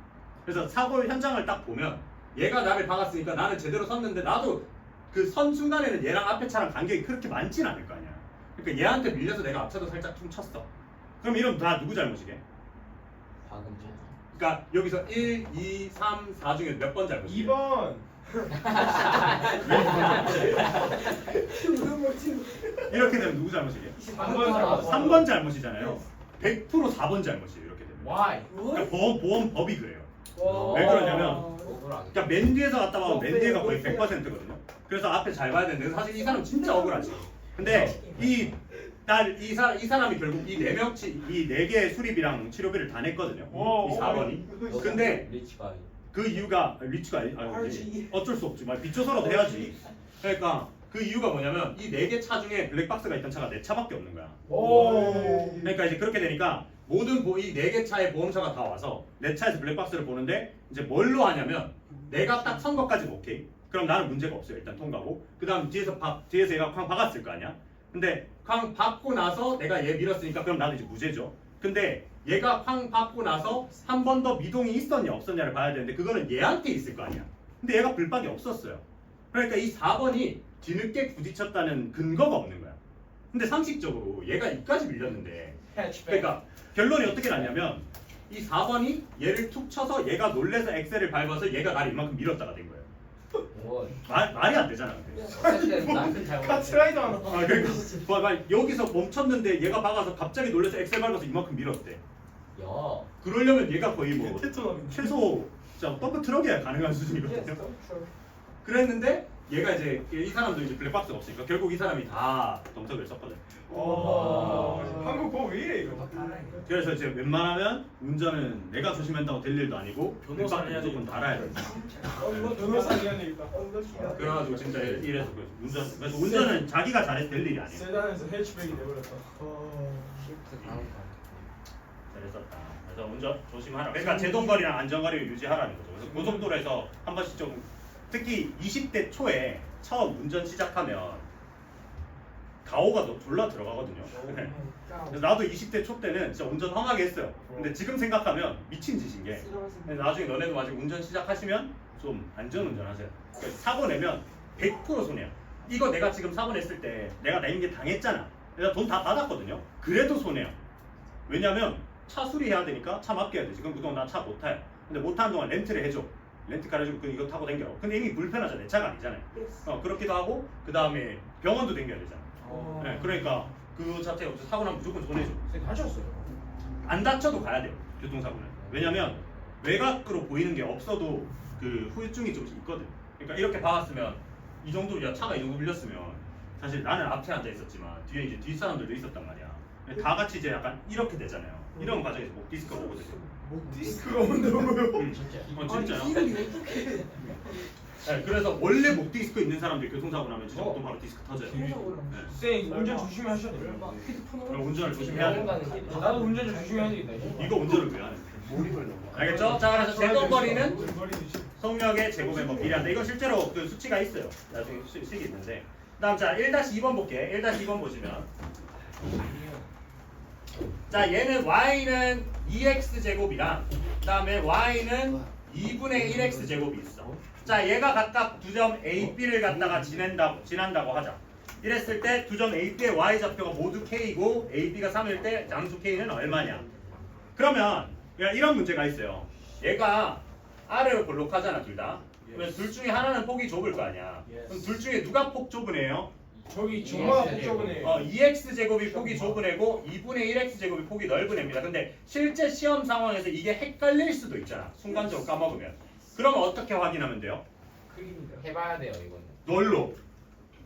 그래서 사고 현장을 딱 보면 얘가 나를 박았으니까 나는 제대로 섰는데 나도 그 선 순간에는 얘랑 앞에 차랑 간격이 그렇게 많진 않을 거 아니야. 그러니까 얘한테 밀려서 내가 앞차도 살짝 퉁쳤어. 그럼 이러면 다 누구 잘못이게? 방금 전. 그러니까 여기서 1, 2, 3, 4 중에 몇 번 잘못이게? 2번. 이렇게 되면 누구 잘못이게? 3번. 3번 잘못이잖아요. 100% 4번 잘못이에요 이렇게 되면. Why? 그러니까 보험법이 그래요. 와. 왜 그러냐면 억울하게. 그러니까 맨 뒤에서 갔다 와면 맨 뒤에가 거의 100%거든요. 그래서 앞에 잘 봐야 되는데 사실 이 사람 진짜 억울하지. 근데 이 사람이 결국 이 4명치 이 4개의 수리비랑 치료비를 다 냈거든요. 이 4번이. 근데 리치가 그 이유가 리치가 아니 어쩔 수 없지. 말 빚져서라도 해야지. 그러니까 그 이유가 뭐냐면 이 4개 차 중에 블랙박스가 있던 차가 4차밖에 없는 거야. 오. 그러니까 이제 그렇게 되니까 모든 이 4개 차의 보험사가 다 와서 내 차에서 블랙박스를 보는데 이제 뭘로 하냐면 내가 딱 선 것까지는 오케이. 그럼 나는 문제가 없어요. 일단 통과고. 그다음 뒤에서 얘가 쾅 박았을 거 아니야. 근데 쾅 박고 나서 내가 얘 밀었으니까 그럼 나도 이제 무죄죠. 근데 얘가 쾅 박고 나서 한 번 더 미동이 있었냐 없었냐를 봐야 되는데 그거는 얘한테 있을 거 아니야. 근데 얘가 불박이 없었어요. 그러니까 이 4번이 뒤늦게 부딪혔다는 근거가 없는 거야. 근데 상식적으로 얘가 이까지 밀렸는데 그러니까 결론이 어떻게 났냐면 이 4번이 얘를 툭 쳐서 얘가 놀래서 엑셀을 밟아서 얘가 나를 이만큼 밀었다가 된 거예요. 뭐 말이 안 되잖아. 근데. 어쨌든 나쁜 잘못. 카트라이더 하나. 아, 그러니까 여기서 멈췄는데 얘가 박아서 갑자기 놀래서 엑셀 밟아서 이만큼 밀었대. 야. 그러려면 얘가 거의 뭐 테토남. 최소 진짜 덤프 트럭이야 가능한 수준이거든요. 그랬는데 얘가 이제 이 사람도 이제 블랙박스가 없으니까 결국 이 사람이 다 덤석을 썼거든. 와. 한국 법 왜 이래 이거? 그래서 이제 웬만하면 운전은 내가 조심한다고 될 일도 아니고 변호사 블랙박스 무조건 달아야 돼. 이거 변호사 이야기 있다. 그래가지고 진짜 이래서 그래서 운전은 자기가 잘해서 될 일이 아니야. 세단에서 해치백이 돼버렸다. 시프트 다음 거. 잘했었다. 그래서 운전 조심하라. 그러니까 제동거리랑 안전거리를 유지하라는 거죠. 그래서 고속도로에서 한 번씩 좀 특히 20대 초에 처음 운전 시작하면 가오가 졸라 들어가거든요. 그래서 나도 20대 초 때는 진짜 운전 험하게 했어요. 근데 지금 생각하면 미친 짓인 게 나중에 너네도 아직 운전 시작하시면 좀 안전 운전하세요. 사고 내면 100% 손해야. 이거 내가 지금 사고 냈을 때 내가 내는 게 당했잖아. 내가 돈 다 받았거든요. 그래도 손해야. 왜냐면 차 수리해야 되니까 차 맡겨야 돼. 지금 그동안 나 차 못 타요. 근데 못 타는 동안 렌트를 해줘. 렌트카를 해주고 이거 타고 댕겨. 근데 이미 불편하잖아. 내 차가 아니잖아요. 그렇기도 하고 그 다음에 병원도 댕겨야 되잖아. 네, 그러니까 그 자체가 없어. 사고 나면 무조건 손해줘. 다쳤어요. 안 다쳐도 가야 돼요. 교통사고는. 왜냐면 외곽으로 보이는 게 없어도 그 후유증이 좀 있거든. 그러니까 이렇게 박았으면 이 정도 야 차가 이 정도 밀렸으면 사실 나는 앞에 앉아 있었지만 뒤에 이제 뒷 사람들도 있었단 말이야. 다 같이 이제 약간 이렇게 되잖아요. 이런 과정에서 목 디스크가 오거든요. 디스크가 온다고요? 진짜요? 네, 그래서 원래 목 디스크 있는 사람들 교통사고 나면 진짜 보통 바로 디스크 터져요. 네. 쌤 운전 조심히 하셔야 돼요. 그럼 운전을 조심해야 돼. 나도 운전 좀 조심히 해야 되겠다. 이거 운전을 왜 하는데? 알겠죠? 자, 그래서 제동거리는 속력의 제곱에 뭐 비례한다. 이거 실제로 그 수치가 있어요. 나중에 식이 있는데. 다음 자 1-2번 볼게. 1-2번 보시면 자 얘는 y는 2x 제곱이랑 그 다음에 y는 2분의 1x 제곱이 있어. 자 얘가 각각 두 점 a, b를 갖다가 지난다고 하자. 이랬을 때 두 점 a, b의 y 좌표가 모두 k이고 a, b가 3일 때 장수 k는 얼마냐. 그러면 이런 문제가 있어요. 얘가 r을 볼록하잖아 둘 다. 그러면 둘 중에 하나는 폭이 좁을 거 아니야. 그럼 둘 중에 누가 폭 좁은 애예요? 저기 정말 복잡하네. 2x 제곱이 폭이 좁은 애고 2분의 1x 제곱이 폭이 넓은 애입니다. 근데 실제 시험 상황에서 이게 헷갈릴 수도 있잖아. 순간적으로 까먹으면. 그러면 어떻게 확인하면 돼요? 해봐야 돼요 이거는. 뭘로?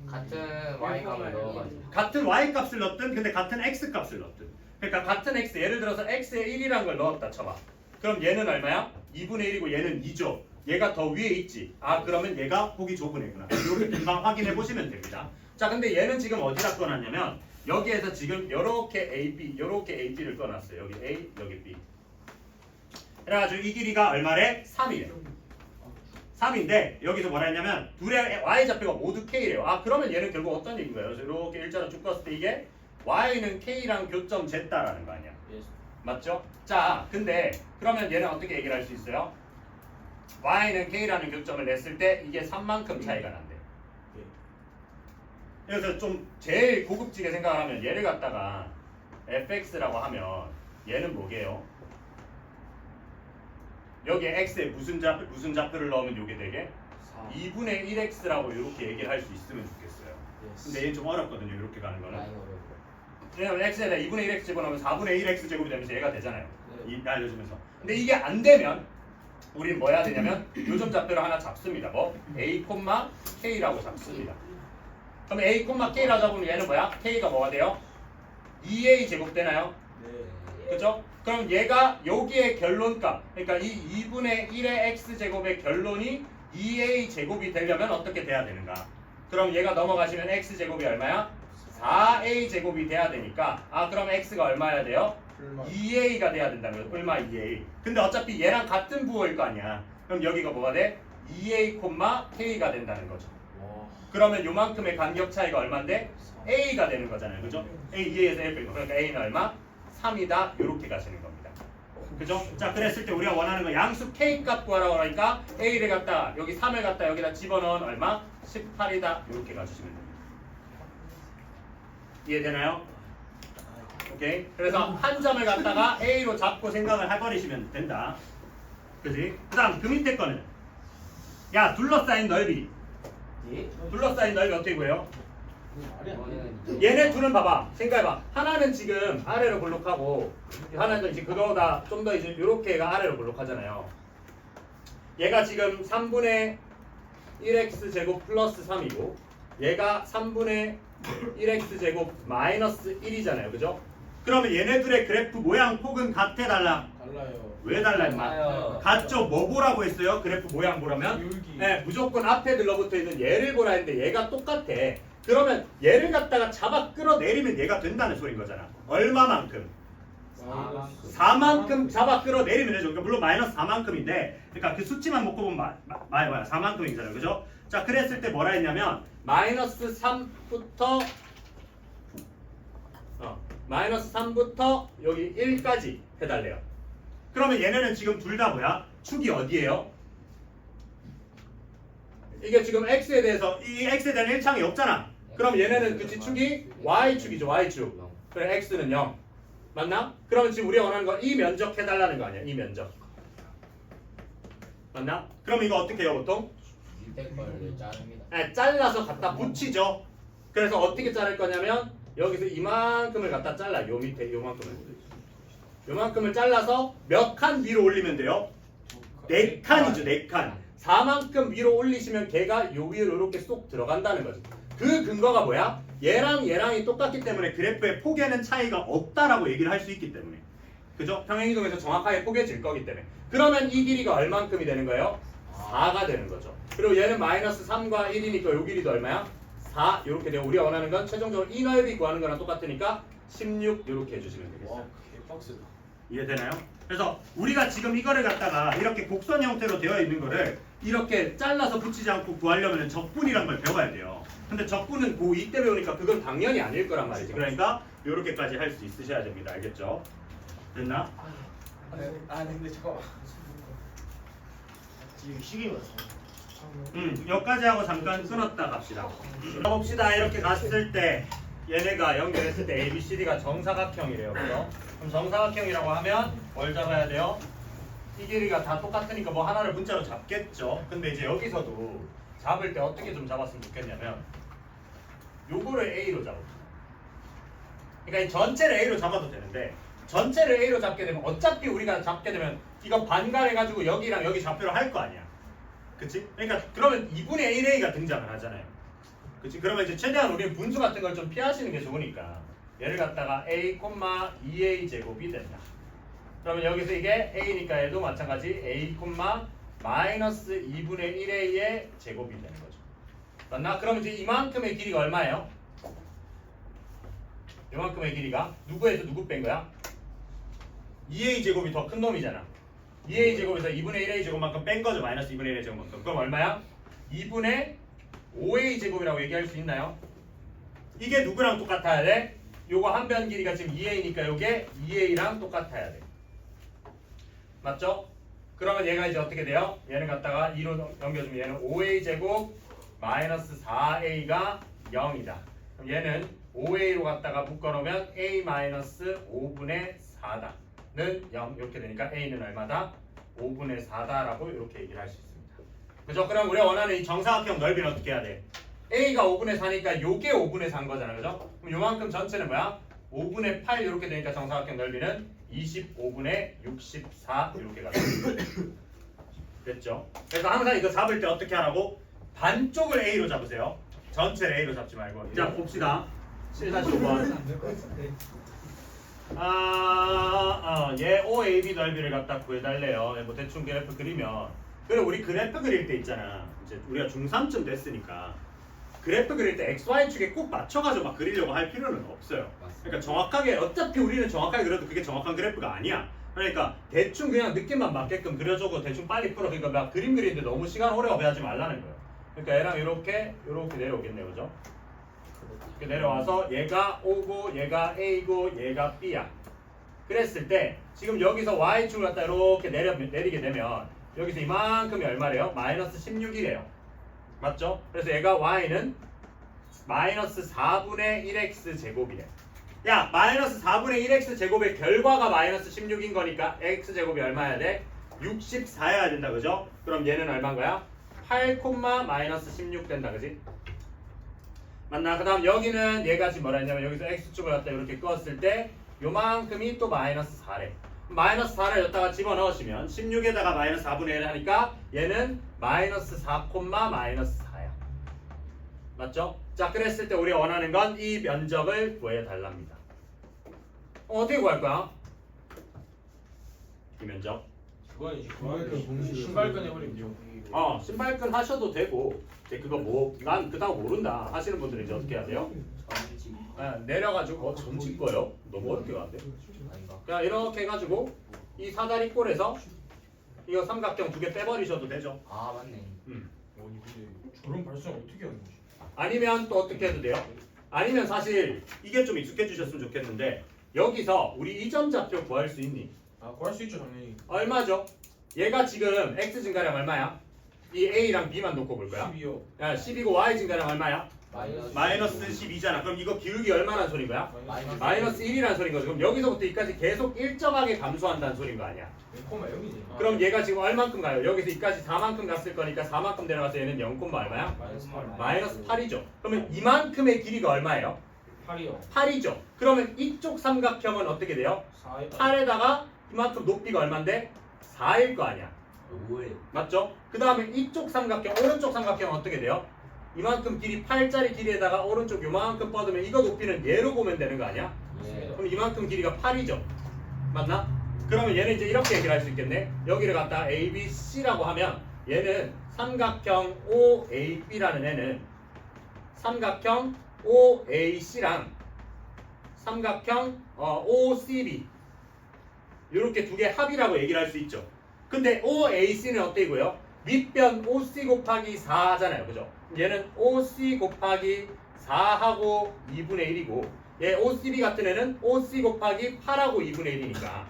같은 y 값을 넣어가지고. 같은 y 값을 넣든 근데 같은 x 값을 넣든. 그러니까 같은 x 예를 들어서 x에 1이라는 걸 넣었다 쳐봐. 그럼 얘는 얼마야? 2분의 1이고 얘는 2죠. 얘가 더 위에 있지. 아 그러면 얘가 폭이 좁은 애구나. 이렇게 금방 확인해 보시면 됩니다. 자 근데 얘는 지금 어디다 꺼놨냐면 여기에서 지금 요렇게 AB 요렇게 AB를 꺼놨어요. 여기 A 여기 B. 그래가지고 이 길이가 얼마래? 3이래. 3인데 여기서 뭐라 했냐면 둘의 y좌표가 모두 k래요. 아 그러면 얘는 결국 어떤 얘기인 거예요? 그래서 이렇게 일자로 쭉 봤을 때 이게 y는 k랑 교점 쟀다라는 거 아니야? 맞죠? 자 근데 그러면 얘는 어떻게 얘기를 할 수 있어요? y는 k라는 교점을 냈을 때 이게 3만큼 차이가 난대. 그래서 좀 제일 고급지게 생각을 하면 얘를 갖다가 fx라고 하면 얘는 뭐게요? 여기에 x에 무슨 좌표를 넣으면 요게 되게 2분의 1x라고 이렇게 얘기를 할 수 있으면 좋겠어요. 근데 얘는 좀 어렵거든요. 이렇게 가는 거는. 라인 어려워. 왜냐면 x에다 2분의 1x 집어넣으면 4분의 1x 제곱이 되면서 얘가 되잖아요. 이 알려주면서. 근데 이게 안 되면 우리는 뭐 해야 되냐면 요점 좌표를 하나 잡습니다. 뭐 a, k라고 잡습니다. 그럼 a, k라고 잡으면 얘는 뭐야? k가 뭐가 돼요? 2a 제곱 되나요? 그죠? 그럼 얘가 여기의 결론값, 그러니까 이 2분의 1의 x제곱의 결론이 2a 제곱이 되려면 어떻게 돼야 되는가? 그럼 얘가 넘어가시면 x제곱이 얼마야? 4a 제곱이 돼야 되니까 아 그럼 x가 얼마야 돼요? 2a가 돼야 된다는 거죠. 얼마 2a. 근데 어차피 얘랑 같은 부호일 거 아니야. 그럼 여기가 뭐가 돼? 2a, k가 된다는 거죠. 그러면 요만큼의 간격 차이가 얼마인데? a가 되는 거잖아요. 그죠? a, 2a에서 1 빼고 그러니까 a는 얼마? 3이다. 요렇게 가시는 겁니다. 그죠? 자 그랬을 때 우리가 원하는 거 양수 k 값 구하라고 하니까 a를 갖다 여기 3을 갖다 여기다 집어넣은 얼마? 18이다. 요렇게 가주시면 됩니다. 이해되나요? 오케이. 그래서 한 점을 갖다가 a로 잡고 생각을 해버리시면 된다. 그지? 그 다음 그 밑에 거는 야 둘러싸인 넓이. 둘러싸인 넓이 어떻게 구해요? 얘네 둘은 봐봐. 생각해봐. 하나는 지금 아래로 볼록하고 하나는 이제 그거보다 좀 더 이제 요렇게가 아래로 볼록하잖아요. 얘가 지금 3분의 1x 제곱 플러스 3이고 얘가 3분의 1x 제곱 마이너스 1이잖아요. 그죠? 그러면 얘네들의 그래프 모양 폭은 같아 달라? 달라요. 왜 달라 임마? 달라요. 같죠? 뭐 보라고 했어요? 그래프 모양 보라면? 율기. 네, 무조건 앞에 들러붙어 있는 얘를 보라 했는데 얘가 똑같아. 그러면 얘를 갖다가 잡아 끌어내리면 얘가 된다는 소린 거잖아. 얼마만큼? 4만큼 잡아 끌어내리면 되죠. 그러니까 물론 마이너스 4만큼인데 그러니까 그 수치만 먹고 보면 4만큼이잖아요. 그죠? 자 그랬을 때 뭐라 했냐면 마이너스 3부터 마이너스 3부터 여기 1까지 해달래요. 그러면 얘네는 지금 둘 다 뭐야? 축이 어디예요? 이게 지금 x에 대해서 이 x에 대한 일창이 없잖아. 그럼 얘네는 그치 축이 y축이죠. y축. 그래 x는 0. 맞나? 그러면 지금 우리가 원하는 건 이 면적 해달라는 거 아니야. 이 면적. 맞나? 그럼 이거 어떻게 해요 보통? 밑에 거를 자릅니다. 네, 잘라서 갖다 붙이죠. 그래서 어떻게 자를 거냐면 여기서 이만큼을 갖다 잘라. 요 밑에 요만큼을 잘라서 몇 칸 위로 올리면 돼요? 4칸이죠. 4칸. 4만큼 위로 올리시면 걔가 요 위로 이렇게 쏙 들어간다는 거지. 그 근거가 뭐야? 얘랑 얘랑이 똑같기 때문에 그래프의 폭에는 차이가 없다라고 얘기를 할 수 있기 때문에. 그죠? 평행이동에서 정확하게 포개질 거기 때문에. 그러면 이 길이가 얼만큼이 되는 거예요? 4가 되는 거죠. 그리고 얘는 마이너스 3과 1이니까 요 길이도 얼마야? 4 이렇게 돼요. 우리가 원하는 건 최종적으로 이 넓이 구하는 거랑 똑같으니까 16 이렇게 해주시면 되겠어요. 와, 개빡세다. 이해되나요? 그래서 우리가 지금 이거를 갖다가 이렇게 곡선 형태로 되어 있는 거를 이렇게 잘라서 붙이지 않고 구하려면 적분이란 걸 배워야 돼요. 근데 적분은 고2 때 배우니까 그건 당연히 아닐 거란 말이지. 그러니까 이렇게까지 할 수 있으셔야 됩니다. 알겠죠? 됐나? 근데 잠깐만. 지금 시계 왔어. 여기까지 하고 잠깐 끊었다 갑시다. 봅시다. 이렇게 갔을 때 얘네가 연결했을 때 ABCD가 정사각형이래요. 그죠? 그럼 정사각형이라고 하면 뭘 잡아야 돼요? 이 길이가 다 똑같으니까 뭐 하나를 문자로 잡겠죠. 근데 이제 여기서도 잡을 때 어떻게 좀 잡았으면 좋겠냐면 요거를 A로 잡아요. 그러니까 이 전체를 A로 잡아도 되는데 전체를 A로 잡게 되면 어차피 우리가 잡게 되면 이거 반갈해가지고 여기랑 여기 좌표를 할 거 아니야. 그치? 그러니까 그러면 2분의 1A가 등장을 하잖아요. 그치? 그러면 이제 최대한 우리는 분수 같은 걸 좀 피하시는 게 좋으니까 얘를 갖다가 A, 2A 제곱이 된다. 그러면 여기서 이게 A니까 얘도 마찬가지 A, 마이너스 2분의 1A의 제곱이 되는 거죠. 맞나? 그러면 이제 이만큼의 길이가 얼마예요? 이만큼의 길이가 누구에서 누구 뺀 거야? 2A 제곱이 더 큰 놈이잖아. 2a 제곱에서 2분의 1a 제곱만큼 뺀 거죠. 마이너스 2분의 1a 제곱만큼. 그럼 얼마야? 2분의 5a 제곱이라고 얘기할 수 있나요? 이게 누구랑 똑같아야 돼? 요거 한 변 길이가 지금 2a니까 요게 2a랑 똑같아야 돼. 맞죠? 그러면 얘가 이제 어떻게 돼요? 얘는 갖다가 2로 넘겨주면 얘는 5a 제곱 마이너스 4a가 0이다. 그럼 얘는 5a로 갖다가 묶어놓으면 a 마이너스 5분의 4다는 0 이렇게 되니까 a는 얼마다? 5분의 4다라고 이렇게 얘기를 할 수 있습니다. 그죠? 그럼 우리가 원하는 이 정사각형 넓이는 어떻게 해야 돼? a가 5분의 4니까 요게 5분의 4인 거잖아. 그죠? 그럼 요만큼 전체는 뭐야? 5분의 8 이렇게 되니까 정사각형 넓이는 25분의 64 이렇게 가죠. 됐죠? 그래서 항상 이거 잡을 때 어떻게 하라고? 반쪽을 a로 잡으세요. 전체를 a로 잡지 말고. 자 봅시다. 7-5번. 얘 OAB 넓이를 갖다 구해달래요. 뭐 대충 그래프 그리면. 그럼 우리 그래프 그릴 때 있잖아. 이제 우리가 중3쯤 됐으니까 그래프 그릴 때 XY축에 꼭 맞춰가지고 막 그리려고 할 필요는 없어요. 그러니까 정확하게 어차피 우리는 정확하게 그려도 그게 정확한 그래프가 아니야. 그러니까 대충 그냥 느낌만 맞게끔 그려주고 대충 빨리 풀어. 그러니까 막 그림 그리는데 너무 시간 오래 허비하지 말라는 거예요. 그러니까 얘랑 이렇게 내려오겠네요, 그죠? 이렇게 내려와서 얘가 O고 얘가 A고 얘가 B야. 그랬을 때 지금 여기서 Y축을 갖다 이렇게 내리게 되면 여기서 이만큼이 얼마래요? 마이너스 16이래요. 맞죠? 그래서 얘가 Y는 마이너스 4분의 1x 제곱이래. 야, 마이너스 4분의 1x 제곱의 결과가 마이너스 16인 거니까 x 제곱이 얼마여야 돼? 64여야 된다, 그죠? 그럼 얘는 얼마인 거야? 8, 마이너스 16 된다, 그지? 맞나? 그 다음 여기는 얘가 지금 뭐라 했냐면 여기서 x축을 갖다 이렇게 껐을 때 요만큼이 또 마이너스 4래. 마이너스 4를 여기다가 집어넣으시면 16에다가 마이너스 4분의 1을 하니까 얘는 마이너스 4, 마이너스 4야. 맞죠? 자, 그랬을 때 우리가 원하는 건 이 면적을 구해달랍니다. 어떻게 구할 거야? 이 면적. 그건 이제 공식으로 신발끈 해버리죠. 신발끈 하셔도 되고 이제 그거 뭐 난 그다음 모른다 하시는 분들은 이제 어떻게 해야 돼요? 내려가지고 전직 거요? 너무 어렵게 가는데? 아닌가? 그냥 이렇게 해가지고 이 사다리 꼴에서 이거 삼각형 두 개 빼버리셔도 되죠. 아 맞네. 아니 근데 저런 발상 어떻게 하는 거지? 아니면 또 어떻게 해도 돼요? 아니면 사실 이게 좀 익숙해지셨으면 좋겠는데 여기서 우리 이 점 좌표 구할 수 있니? 아 구할 수 있죠 당연히. 얼마죠? 얘가 지금 x 증가량 얼마야? 이 a랑 b만 놓고 볼 거야. 12요. 야 10이고 y 증가량 얼마야? 마이너스 마이너스 12잖아. 그럼 이거 기울기 얼마나 소린 거야? 마이너스 마이너스 1이라는 소린 거죠. 그럼 여기서부터 여기까지 계속 일정하게 감소한다는 소린 거 아니야? 0,0이지. 그럼 얘가 지금 얼만큼 가요? 여기서 여기까지 4만큼 갔을 거니까 4만큼 내려가서 얘는 0, 얼마야? 마이너스 8. 마이너스 8이죠. 그러면 이만큼의 길이가 얼마예요? 8이요. 8이죠. 그러면 이쪽 삼각형은 어떻게 돼요? 4. 8에다가 이만큼 높이가 얼만데? 4일 거 아니야. 뭐해? 맞죠? 그 다음에 이쪽 삼각형, 오른쪽 삼각형은 어떻게 돼요? 이만큼 길이 8짜리 길이에다가 오른쪽 요만큼 뻗으면 이거 높이는 얘로 보면 되는 거 아니야? 네. 그럼 이만큼 길이가 8이죠. 맞나? 그러면 얘는 이제 이렇게 얘기를 할 수 있겠네. 여기를 갖다 A, B, C라고 하면 얘는 삼각형 OAB라는 애는 삼각형 OAC랑 삼각형 OCB 이렇게 두 개 합이라고 얘기를 할 수 있죠. 근데 OAC는 어때고요? 밑변 OC 곱하기 4잖아요. 그죠? 얘는 OC 곱하기 4하고 2분의 1이고 얘 OCB 같은 애는 OC 곱하기 8하고 2분의 1이니까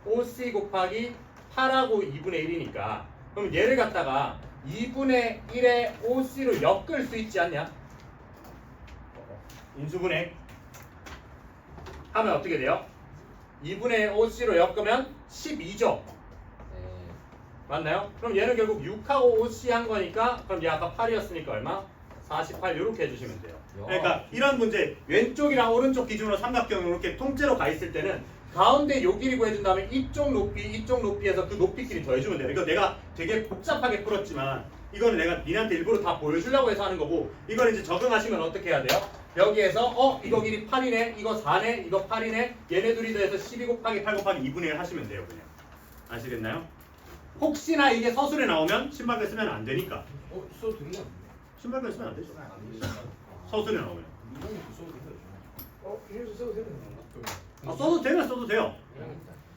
OC 곱하기 8하고 2분의 1이니까 그럼 얘를 갖다가 2분의 1의 OC로 엮을 수 있지 않냐? 인수분해 하면 어떻게 돼요? 2분의 OC로 엮으면 12죠. 네. 맞나요? 그럼 얘는 결국 6하고 OC 한 거니까 그럼 얘 아까 8이었으니까 얼마? 48 이렇게 해주시면 돼요. 그러니까 이런 문제 왼쪽이랑 오른쪽 기준으로 삼각형 이렇게 통째로 가 있을 때는 가운데 요 길이 구해준 다음에 이쪽 높이에서 그 높이끼리 더해주면 돼요. 이거 내가 되게 복잡하게 풀었지만 이거는 내가 니한테 일부러 다 보여주려고 해서 하는 거고 이걸 이제 적응하시면 어떻게 해야 돼요? 여기에서 이거 길이 8이네 이거 4네 이거 8이네 얘네 둘이 더해서 12 곱하기 8 곱하기 2분의 1 하시면 돼요. 그냥 아시겠나요? 혹시나 이게 서술에 나오면 신발끈 쓰면 안 되니까 써도 되는 거 아니에요? 신발끈 쓰면 안 되죠. 서술에 나오면 이거는 써도 되죠. 이래서 써도 되는 건가? 써도 되면 써도 돼요.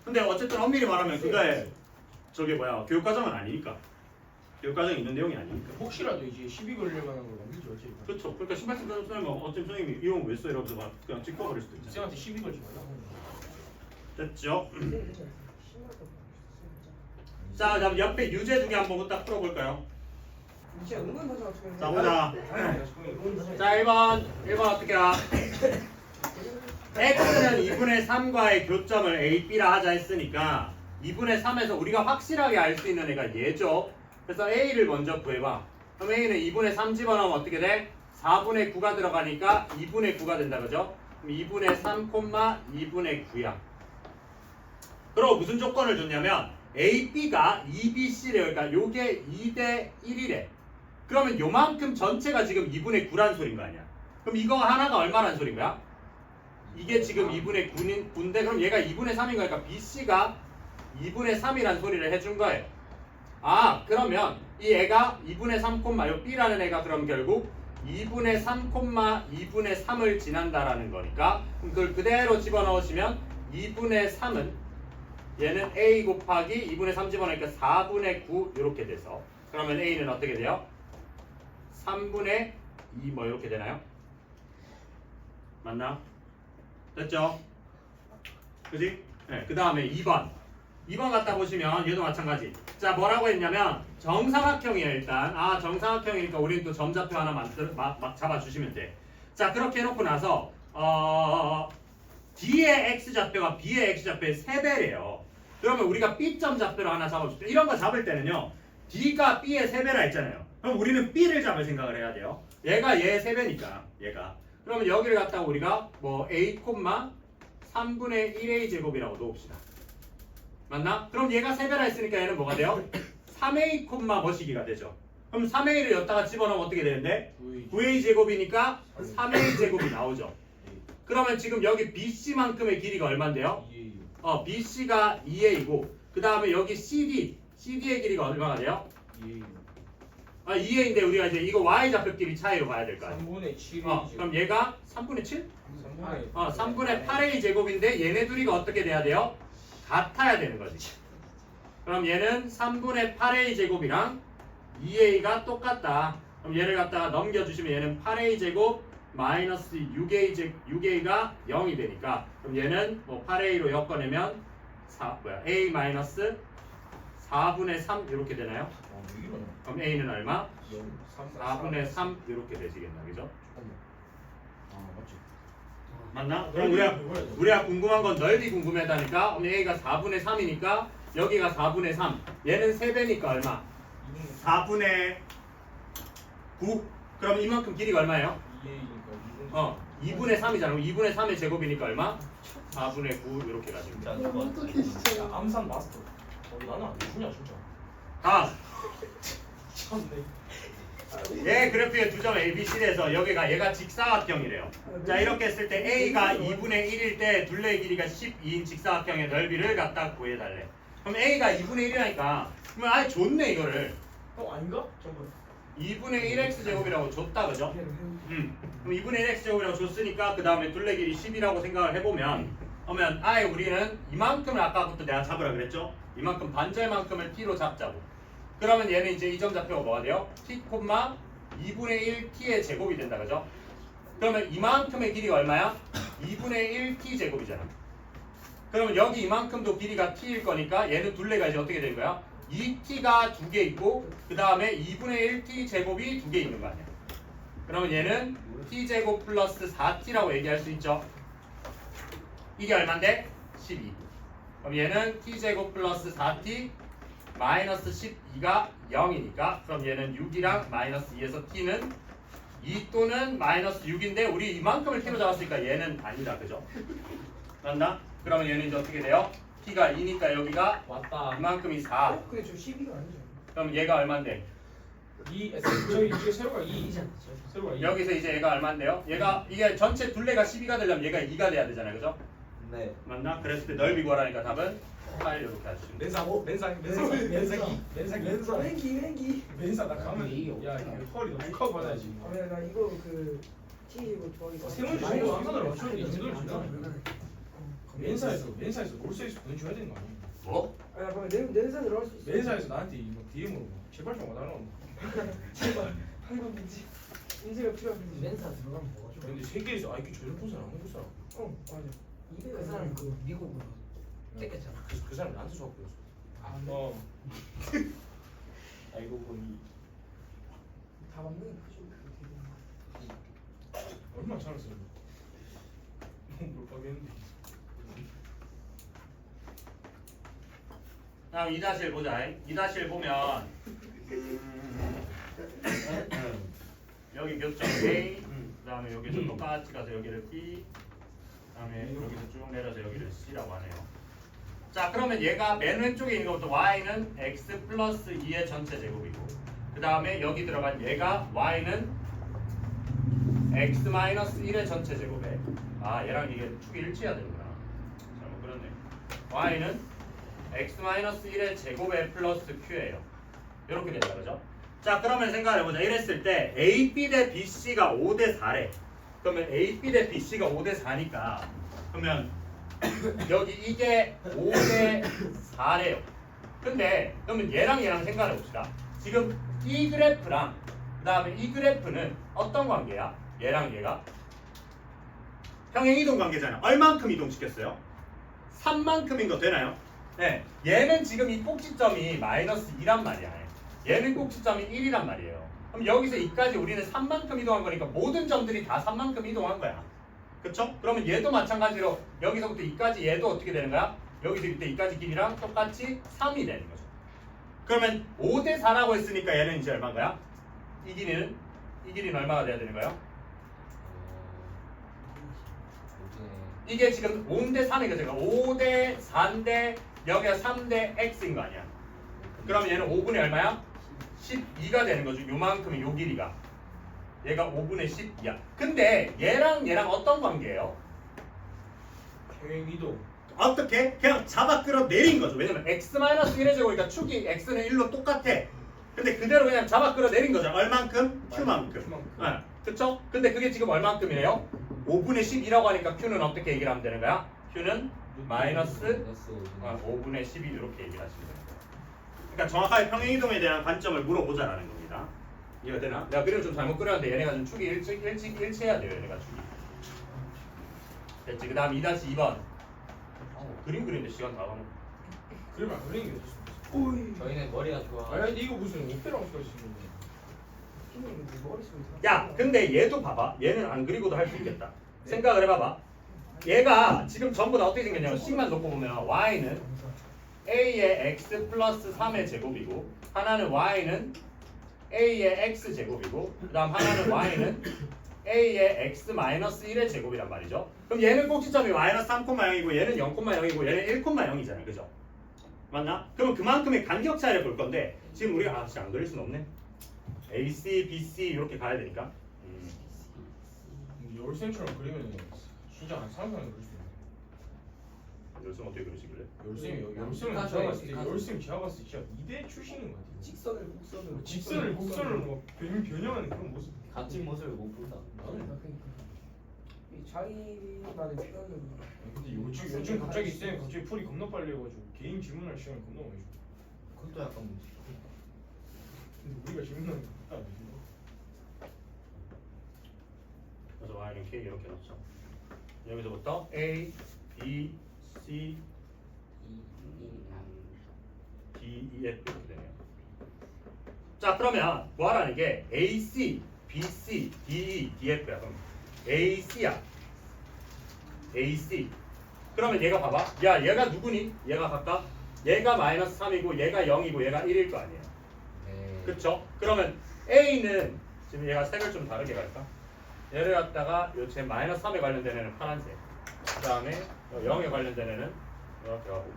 근데 어쨌든 엄밀히 말하면 그거에 저게 뭐야 교육과정은 아니니까. 교육과정에 있는 내용이 아니니까. 혹시라도 이제 시비 걸릴 만한 걸 만들죠 어차피. 그렇죠. 그러니까 신발 쓴다는 사람이 어쩜 선생님이 이용 왜 써? 이러면서 막 그냥 찍어버릴 수도 있잖아. 쌤한테 시비 걸지 말라고. 됐죠? 자, 그다음 옆에 유제 두 개 한번 딱 풀어볼까요? 자, 보자. 자, 1번 어떻게 하? x는 2분의 3과의 교점을 a, b라 하자 했으니까 2분의 3에서 우리가 확실하게 알 수 있는 애가 얘죠. 그래서 a를 먼저 구해봐. 그럼 a는 2분의 3 집어넣으면 어떻게 돼? 4분의 9가 들어가니까 2분의 9가 된다, 그죠? 그럼 2분의 3, 2분의 9야. 그리고 무슨 조건을 줬냐면 a, b가 2bc래요. 그러니까 요게 2대 1이래. 그러면 요만큼 전체가 지금 2분의 9란 소린 거 아니야. 그럼 이거 하나가 얼마란 소린 거야? 이게 지금 2분의 9인데 그럼 얘가 2분의 3인 거니까 BC가 2분의 3이란 소리를 해준 거예요. 아, 그러면 이 애가 2분의 3, 요 B라는 애가 그럼 결국 2분의 3, 2분의 3을 지난다라는 거니까 그럼 그걸 그대로 집어넣으시면 2분의 3은 얘는 A 곱하기 2분의 3 집어넣으니까 4분의 9 이렇게 돼서 그러면 A는 어떻게 돼요? 3분의 2 뭐 이렇게 되나요? 맞나? 됐죠? 그지? 네, 그 다음에 2번 갖다 보시면 얘도 마찬가지. 자, 뭐라고 했냐면 정사각형이에요. 일단 정사각형이니까 우리는 또 점좌표 하나 막 잡아주시면 돼. 자, 그렇게 해놓고 나서 D의 X좌표가 B의 X좌표의 3배래요. 그러면 우리가 B점 좌표를 하나 잡아줄게요. 이런 거 잡을 때는요 D가 B의 3배라 했잖아요. 그럼 우리는 B를 잡을 생각을 해야 돼요. 얘가 얘의 3배니까 얘가. 그러면 여기를 갖다가 우리가 뭐 A, 3분의 1A 제곱이라고 놓읍시다. 맞나? 그럼 얘가 3배라 했으니까 얘는 뭐가 돼요? 3A, 뭐시기가 되죠. 그럼 3A를 여기다가 집어넣으면 어떻게 되는데? 9A 제곱이니까 3A 제곱이 나오죠. 그러면 지금 여기 BC만큼의 길이가 얼만데요? BC가 2A고 그 다음에 여기 CD의 길이가 얼마가 돼요? 2A인데 우리가 이제 이거 Y좌표끼리 차이로 봐야 될 거 아니야? 3분의 7. 그럼 얘가 3분의 7? 3분의 3분의 8A 제곱인데 얘네 둘이가 어떻게 돼야 돼요? 같아야 되는 거지. 그럼 얘는 3분의 8A 제곱이랑 2A가 똑같다. 그럼 얘를 갖다가 넘겨주시면 얘는 8A 제곱 마이너스 6A가 0이 되니까 그럼 얘는 뭐 8A로 엮어내면 A 마이너스 4분의 3 이렇게 되나요? 그럼 A는 얼마? 4분의 3 이렇게 되시겠나, 그죠? 맞나? 그럼 우리가 궁금한 건 넓이 궁금하다니까. 그럼 A가 4분의 3이니까 여기가 4분의 3. 얘는 3배니까 얼마? 4분의 9. 그럼 이만큼 길이가 얼마예요? 2분의 3이잖아. 2분의 3의 제곱이니까 얼마? 4분의 9 이렇게 가지고. 암산 마스터. 나는 안 주냐 진짜. 다음. 참네. 얘 그래프의 두 점 ABC에서 얘가 직사각형이래요. 자, 이렇게 했을 때 A가 2분의 1일 때 둘레의 길이가 12인 직사각형의 넓이를 갖다 구해달래. 그럼 A가 2분의 1이라니까 그러면 아예 줬네 이거를. 아닌가? 잠깐만. 2분의 1x 제곱이라고 줬다, 그죠? 그럼 2분의 1x 제곱이라고 줬으니까 그 다음에 둘레 길이 10이라고 생각을 해보면 그러면 아예 우리는 이만큼을 아까부터 내가 잡으라 그랬죠? 이만큼 반절만큼을 t로 잡자고. 그러면 얘는 이제 이 점 좌표가 뭐가 돼요? t, 2분의 1t의 제곱이 된다, 그죠? 그러면 이만큼의 길이가 얼마야? 2분의 1t 제곱이잖아. 그러면 여기 이만큼도 길이가 t일 거니까 얘는 둘레가 이제 어떻게 된 거야? 2t가 2개 있고 그 다음에 2분의 1t 제곱이 2개 있는 거 아니야. 그러면 얘는 t제곱 플러스 4t라고 얘기할 수 있죠. 이게 얼만데? 12. 그럼 얘는 t제곱 플러스 4t 마이너스 12가 0이니까 그럼 얘는 6이랑 마이너스 2에서 t는 2 또는 마이너스 6인데 우리 이만큼을 t로 잡았으니까 얘는 아니다, 그죠? 맞나? 그러면 얘는 이제 어떻게 돼요? t가 2니까 여기가 왔다. 이만큼이 4. 근데 저 12가 아니죠. 그럼 얘가 얼만데? 2 저희 이게 세로가 2. 세로가 2. 여기서 이제 얘가 얼만데요? 얘가 이게 전체 둘레가 12가 되려면 얘가 2가 돼야 되잖아요, 그죠? 네. 맞나? 그랬을 때 넓이 구하라니까 답은 8 이렇게 하시면 돼요. 맨사 나 가면 야 헐이 너무 커 받아야지. 나 이거 그 T 이거 좋아하기. 세문지 정도 암산을 맞추는데 이 정도를 주나? 맨사에서 롤세에서 보내줘야 되는 거 아니야? 뭐? 아 잠깐만 내 들어갈 수 있어. 맨사에서 나한테 이거 뒤에 물어봐. 제발 좀 와달라고. 제발 한국 민지 민지가 필요한 민지. 맨사 들어가면 뭐가 좋아? 근데 세계에서 IQ 제일 높은 사람 한국 사람. 맞아. 그 사람 그 미국으로 뺏겼잖아. 그 사람 나한테 수학 배웠어. 아, 알고 보니 다 맞는 크죠. 얼마나 잘했어. 너무 몰빵했는데. 다음 2-1 보자. 2-1 보면 여기 교점 A, 그 다음에 여기서 똑같이 가서 여기를 B, 그 다음에 여기서 쭉 내려서 여기를 C라고 하네요. 자, 그러면 얘가 맨 왼쪽에 있는 것부터 Y는 X 플러스 2의 전체 제곱이고, 그 다음에 여기 들어간 얘가 Y는 X 마이너스 1의 전체 제곱에, 아 얘랑 이게 축이 일치해야 되는구나. 잘못 그렸네. Y는 X 마이너스 1의 제곱에 플러스 Q예요. 이렇게 된다 그죠? 자, 그러면 생각해보자. 이랬을 때 AB 대 BC가 5대 4래. 그러면 AB 대 BC가 5대 4니까 그러면 여기 이게 5대 4래요. 근데 그러면 얘랑 생각해봅시다. 지금 이 그래프랑 그 다음에 이 그래프는 어떤 관계야? 얘랑 얘가 평행이동 관계잖아. 얼만큼 이동시켰어요? 3만큼인 거 되나요? 네. 얘는 지금 이 꼭지점이 마이너스 2란 말이야. 얘는 꼭지점이 1이란 말이에요. 그럼 여기서 이까지 우리는 3만큼 이동한 거니까 모든 점들이 다 3만큼 이동한 거야. 그쵸? 그러면 얘도 마찬가지로 여기서부터 이까지 얘도 어떻게 되는 거야? 여기서부터 이까지 길이랑 똑같이 3이 되는 거죠. 그러면 5대 4라고 했으니까 얘는 이제 얼마인 거야? 이 길이는 얼마가 돼야 되는 거예요? 이게 지금 5대 4니까 제가 5대 4인데 여기가 3대 x인 거 아니야? 그러면 얘는 5분의 얼마야? 12가 되는 거죠. 요만큼의 요 길이가. 얘가 5분의 12야. 근데 얘랑 어떤 관계예요? 평행이동. 어떻게? 그냥 잡아 끌어 내린 거죠. 왜냐면 x-1의 제곱이니까 축이 x는 1로 똑같아. 근데 그대로 그냥 잡아 끌어 내린 거죠. 얼만큼? q만큼. 네. 그쵸? 근데 그게 지금 얼만큼이래요? 5분의 12라고 하니까 q는 어떻게 얘기를 하면 되는 거야? q는 마이너스 5분의 12 이렇게 얘기를 하시면 됩니다. 그러니까 정확하게 평행이동에 대한 관점을 물어보자라는 겁니다. 이해가 되나? 내가 그림을 좀 잘못 그렸는데 얘네가 좀 축이 일치해야 돼요. 얘네가 축이. 됐지? 그 다음 2-2번. 그림 그리는데 시간 다 가면. 그러면 안 그리는 게 좋습니다. 오이. 저희는 머리가 좋아. 아니 근데 이거 무슨 옥배랑 수가 있는 피는 머리 쓰고 있어. 야, 근데 얘도 봐봐. 얘는 안 그리고도 할 수 있겠다. 생각을 해봐봐. 얘가 지금 전부 다 어떻게 생겼냐면 식만 놓고 보면 y는 a의 x 플러스 3의 제곱이고 하나는 y는 a의 x 제곱이고 그 다음 하나는 y는 a의 x 마이너스 1의 제곱이란 말이죠. 그럼 얘는 꼭지점이 마이너스 3,0이고 얘는 0,0이고 얘는 1,0이잖아요. 그죠? 맞나? 그러면 그만큼의 간격 차이를 볼 건데 지금 우리가 진짜 안 그릴 수는 없네. AC, BC 이렇게 가야 되니까. 열쇠처럼 그리면 진짜 한 3분 안에 그릴 수 있는. 열쇠는 어떻게 그리시길래? 열쇠는 제가 봤을 때 열쇠는 제가 봤을 때 진짜 2대 출신인 것 같아요. 직선을 곡선으로. 직선을 뭐 변형하는 그런 모습. 같은 모습을 못 본다. 이 자기만의 표현을. 근데 요즘 갑자기 쌤 갑자기 풀이 겁나 빨리 해가지고 개인 질문할 시간이 겁나 많이 줘. 그것도 약간 문제. 근데 우리가 질문하는 게 그것도 안 되는 거. 그래서 y는 k 이렇게 넣죠. 여기서부터 A, B, C, D, E, F 이렇게 되네요. 자, 그러면 구하라는 게 A, C, B, C, D, E, D, F야. 그럼 A, C야. A, C. 그러면 얘가 봐봐. 야, 얘가 누구니? 얘가 각각 얘가 마이너스 3이고 얘가 0이고 얘가 1일 거 아니에요. 그쵸? 그러면 A는 지금 얘가 색을 좀 다르게 갈까? 얘를 갖다가 요제 마이너스 3에 관련된 애는 파란색, 그 다음에 0에 관련된 애는 이렇게 가고,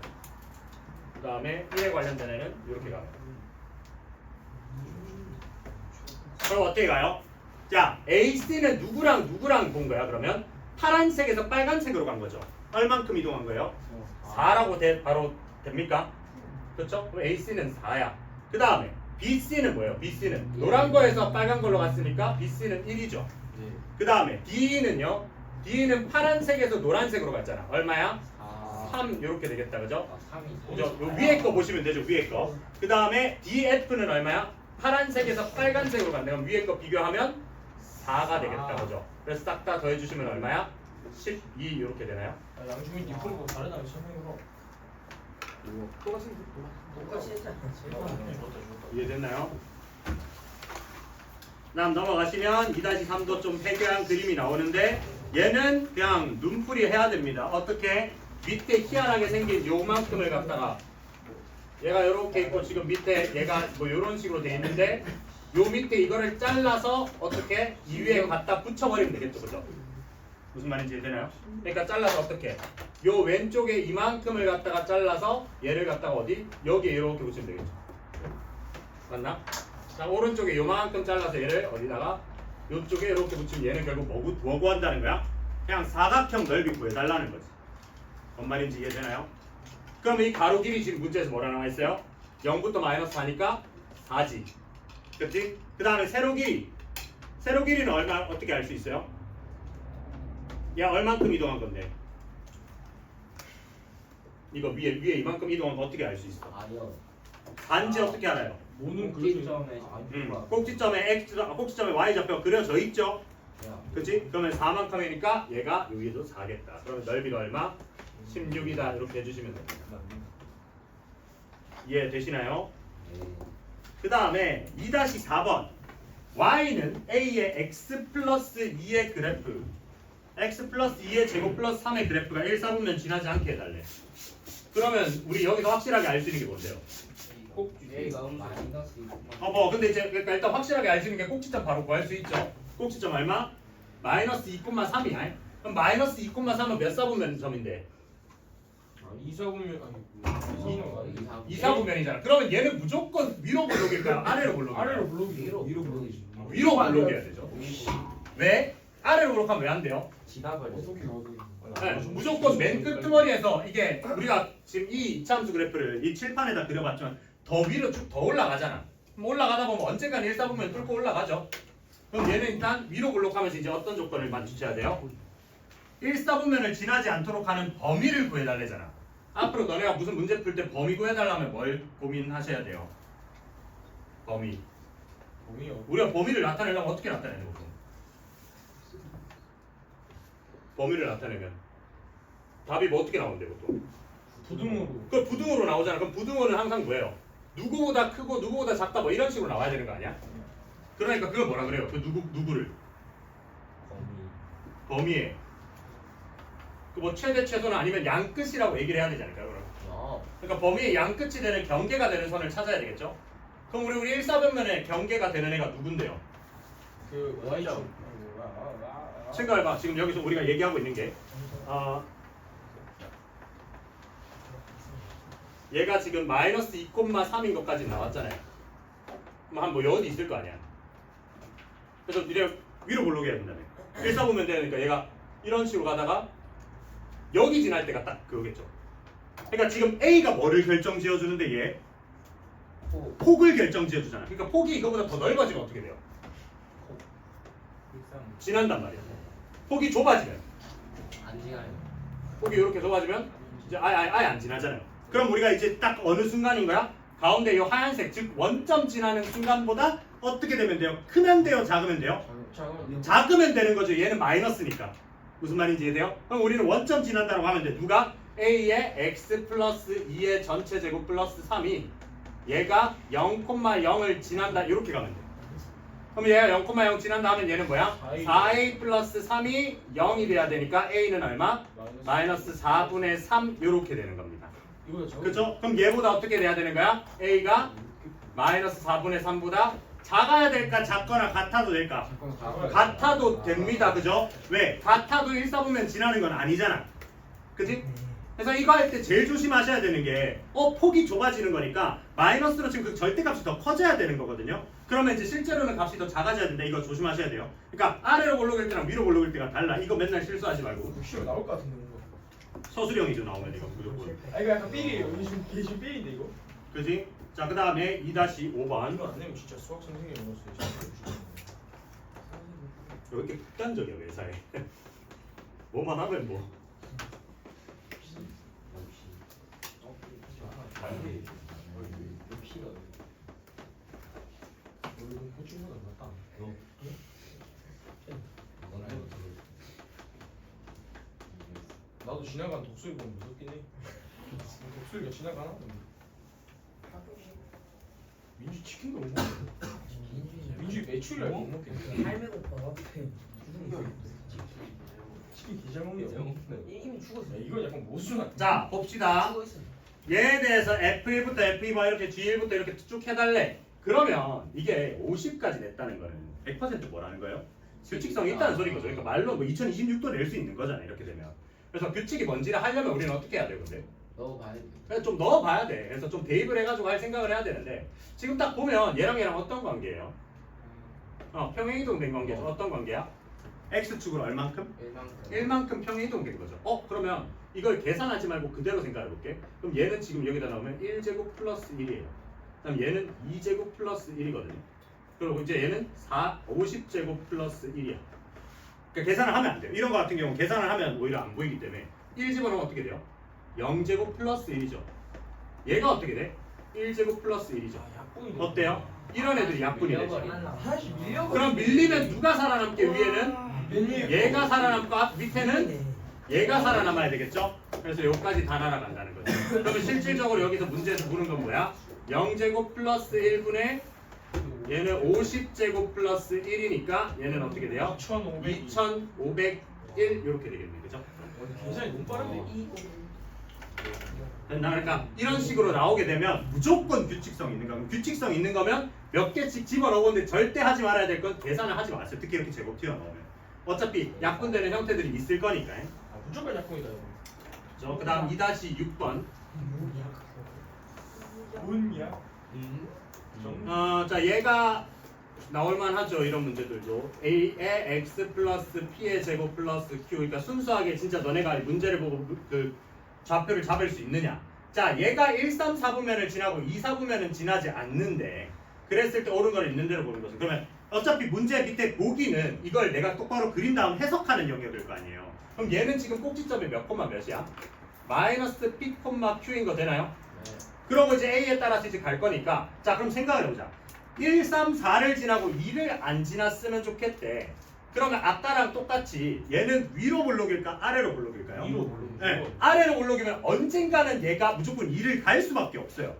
그 다음에 1에 관련된 애는 이렇게 가요. 그럼 어떻게 가요? 자, AC는 누구랑 본 거야? 그러면 파란색에서 빨간색으로 간 거죠. 얼만큼 이동한 거예요? 4라고 바로 됩니까? 그렇죠? 그럼 AC는 4야. 그 다음에 BC는 뭐예요? BC는 노란 거에서 빨간 걸로 갔으니까 BC는 1이죠. 그 다음에 D는요? D는 파란색에서 노란색으로 갔잖아. 얼마야? 3 이렇게 되겠다, 그죠? 아, 3이 그죠? 요 위에 거 보시면 되죠, 위에 거. 그 다음에 DF는 얼마야? 파란색에서 빨간색으로 간다. 그럼 위에 거 비교하면 4가 되겠다, 그죠? 그래서 싹 다 더해주시면 얼마야? 12 이렇게 되나요? 양주민 니 풀고 다른 아이 설명해봐. 똑같이 했잖아. 이해됐나요? 다음 넘어가시면 2-3도 좀 해괴한 그림이 나오는데 얘는 그냥 눈풀이 해야 됩니다. 어떻게? 밑에 희한하게 생긴 요만큼을 갖다가 얘가 이렇게 있고 지금 밑에 얘가 뭐 이런 식으로 돼 있는데 요 밑에 이거를 잘라서 어떻게 이 위에 갖다 붙여버리면 되겠죠, 그죠? 무슨 말인지 이해되나요? 그러니까 잘라서 어떻게? 요 왼쪽에 이만큼을 갖다가 잘라서 얘를 갖다가 어디? 여기에 이렇게 붙이면 되겠죠. 맞나? 자, 오른쪽에 요만큼 잘라서 얘를 어디다가 요쪽에 이렇게 붙이면 얘는 결국 뭐 구한다는 거야? 그냥 사각형 넓이 구해달라는 거지. 뭔 말인지 이해되나요? 그럼 이 가로 길이 지금 문제에서 뭐라 나와 있어요? 0부터 마이너스 4니까 4지. 그렇지? 그 다음에 세로 길이. 세로 길이는 얼마 어떻게 알 수 있어요? 야, 얼만큼 이동한 건데? 이거 위에 이만큼 이동한 거 어떻게 알 수 있어? 아니요. 단지 어떻게 알아요? 모는 꼭지점에 꼭지점에 y좌표가 그려져 있죠? 그치? 그러면 4만큼이니까 얘가 여기도 4겠다. 그러면 넓이가 얼마? 16이다. 이렇게 해주시면 됩니다. 이해되시나요? 그 다음에 2-4번 y는 a의 x 플러스 2의 그래프 x 플러스 2의 제곱 플러스 3의 그래프가 1, 4분면 지나지 않게 해달래. 그러면 우리 여기서 확실하게 알 수 있는 게 뭔데요? A가 마이너스 2. 근데 이제 그러니까 일단 확실하게 알 수 있는 게 꼭지점 바로 구할 수 있죠. 꼭지점 얼마? 마이너스 2,3이야. 그럼 마이너스 2,3은 몇 사분면 점인데? 2사분면 아니 2사분면이잖아. 그러면 얘는 무조건 위로 볼록일까요? 아래로 볼록일까요? 아래로 블록이 위로 블록이지. 위로 볼록이어야 되죠. 왜? 아래로 볼록하면 왜 안 돼요? 지나버려. 어떻게 나도 네, 무조건 맨 끝머리에서 이게 우리가 지금 이 이차함수 그래프를 이 칠판에다 그려봤지만 더 위로 쭉 더 올라가잖아. 그럼 올라가다 보면 언젠간 1사분면 뚫고 올라가죠. 그럼 얘는 일단 위로 볼록하면서 이제 어떤 조건을 맞추셔야 돼요? 1사분면을 지나지 않도록 하는 범위를 구해달래잖아. 앞으로 너네가 무슨 문제 풀 때 범위 구해달라면 뭘 고민하셔야 돼요? 범위. 범위요. 우리가 범위를 나타내려면 어떻게 나타내는 거고? 범위를 나타내면 답이 뭐 어떻게 나오는데 보통? 부등으로. 그 부등호로 나오잖아. 그럼 부등호는 항상 뭐예요? 누구보다 크고 누구보다 작다 뭐 이런 식으로 나와야 되는 거 아니야? 그러니까 그걸 뭐라 그래요? 그 누구를? 범위에 그 뭐 최대 최소는 아니면 양 끝이라고 얘기를 해야 되지 않을까요? 그럼? 그러니까 범위의 양 끝이 되는 경계가 되는 선을 찾아야 되겠죠? 그럼 우리 1사변면에 경계가 되는 애가 누군데요? 그 Y축. 생각해봐. 지금 여기서 우리가 얘기하고 있는 게 얘가 지금 마이너스 2,3인 것까지 나왔잖아요. 그럼 한 뭐 어디 있을 거 아니야. 그래서 니네 위로 볼록해야 된다며. 1사보면 되니까 얘가 이런 식으로 가다가 여기 지날 때가 딱 그거겠죠. 그러니까 지금 A가 뭐를 결정지어주는데 얘? 폭을 결정지어주잖아. 그러니까 폭이 이거보다 더 넓어지면 어떻게 돼요? 지난단 말이야. 폭이 좁아지면 안 지나요. 폭이 이렇게 좁아지면 이제 아예 안 지나잖아요. 그럼 우리가 이제 딱 어느 순간인 거야? 가운데 이 하얀색 즉 원점 지나는 순간보다 어떻게 되면 돼요? 크면 돼요? 작으면 돼요? 작으면 되는 거죠. 얘는 마이너스니까. 무슨 말인지 이해돼요? 그럼 우리는 원점 지난다고 하면 돼. 누가? A의 x 플러스 2의 전체 제곱 플러스 3이 얘가 0,0을 지난다 이렇게 가면 돼. 그럼 얘가 0,0 지난다 하면 얘는 뭐야? 4a 플러스 3이 0이 돼야 되니까 a는 얼마? 마이너스 4분의 3 이렇게 되는 겁니다. 그렇죠? 그럼 얘보다 어떻게 돼야 되는 거야? a가 마이너스 4분의 3보다 작아야 될까? 작거나 같아도 될까? 같아도 됩니다. 그죠? 왜? 같아도 1사분면 지나는 건 아니잖아. 그치? 그래서 이거 할 때 제일 조심하셔야 되는 게 폭이 좁아지는 거니까 마이너스로 지금 그 절대값이 더 커져야 되는 거거든요. 그러면 이제 실제로는 값이 더 작아져야 된다. 이거 조심하셔야 돼요. 그러니까 아래로 볼록일 때랑 위로 볼록일 때가 달라. 이거 맨날 실수하지 말고. 혹시 나올 것 같은데 뭔가. 서술형이죠 나오면 이거 무조건. 아 이거 약간 삘이에요. 이게 지금 삘인데 이거. 그지? 자, 그 다음에 2-5번. 이거 안 내면 진짜 수학 선생님이 먹었어요. 왜 이렇게 극단적이야 회사에? 뭐만 하면 뭐. 피가 고추보다 낫다. 나도 지나간 독수리 보면 무섭긴 해. 독수리가 지나가나? 민주 치킨도 못 먹어. 민주 매출을 못 먹겠네. 할매 오빠가 치킨 개잘 먹네. 이미 죽었어. 야, 이건 약간 모순한. 자 봅시다. 죽어 있어. 얘에 대해서 F1부터 F2번 이렇게 G1부터 이렇게 쭉 해달래. 그러면 이게 50까지 냈다는 거는 100% 뭐라는 거예요? 규칙성이 있다는 소린 거죠. 그러니까 말로 뭐 2026도 낼 수 있는 거잖아요. 이렇게 되면. 그래서 규칙이 뭔지를 하려면 우리는 어떻게 해야 돼요, 근데? 넣어봐야 돼. 그래서 좀 넣어봐야 돼. 그래서 좀 대입을 해가지고 할 생각을 해야 되는데 지금 딱 보면 얘랑 어떤 관계예요? 평행이동된 관계죠. 어떤 관계야? X축으로 얼만큼? 1만큼 평행이동된 거죠. 그러면 이걸 계산하지 말고 그대로 생각해 볼게. 그럼 얘는 지금 여기다 넣으면 1제곱 플러스 1이에요. 그다음 얘는 2제곱 플러스 1이거든요. 그리고 이제 얘는 50제곱 플러스 1이야. 그러니까 계산을 하면 안 돼요. 이런 거 같은 경우는 계산을 하면 오히려 안 보이기 때문에 1 집어넣으면 어떻게 돼요? 0제곱 플러스 1이죠. 얘가 어떻게 돼? 1제곱 플러스 1이죠. 어때요? 이런 애들이 약분이 되죠. 다시 밀려버려. 그럼 밀리면 누가 살아남게 위에는? 얘가 살아남고 밑에는 얘가 살아남아야 되겠죠? 그래서 여기까지 다 날아간다는 거죠. 그러면 실질적으로 여기서 문제에서 보는 건 뭐야? 0제곱 플러스 1분의 얘는 50제곱 플러스 1이니까 얘는 어떻게 돼요? 2501 이렇게 되겠네. 그죠? 계산이 너무 빠른데. 그러니까 이런 식으로 나오게 되면 무조건 규칙성 있는 거면 규칙성 있는 거면 몇 개씩 집어넣었는데 절대 하지 말아야 될 건 계산을 하지 마세요. 특히 이렇게 제곱 튀어나오면 어차피 약분되는 형태들이 있을 거니까. 무조건 약분이다. 그 다음 2-6번. 뭔야? 자 얘가 나올만 하죠. 이런 문제들도 A의 X 플러스 P의 제곱 플러스 Q. 그러니까 순수하게 진짜 너네가 문제를 보고 그 좌표를 잡을 수 있느냐. 자 얘가 1, 3, 4분면을 지나고 2, 4분면은 지나지 않는데 그랬을 때 옳은 있는 대로 보는 거죠. 그러면 어차피 문제 밑에 보기는 이걸 내가 똑바로 그린 다음 해석하는 영역일 거 아니에요. 그럼 얘는 지금 꼭지점이 몇 콤마 몇이야? 마이너스 P 콤마 Q인 거 되나요? 네. 그러고 이제 A에 따라서 이제 갈 거니까 자 그럼 생각을 해보자. 1, 3, 4를 지나고 2를 안 지났으면 좋겠대. 그러면 아까랑 똑같이 얘는 위로 볼록일까 아래로 볼록일까요? 위로 볼록. 네, 아래로 볼록이면 언젠가는 얘가 무조건 2를 갈 수밖에 없어요.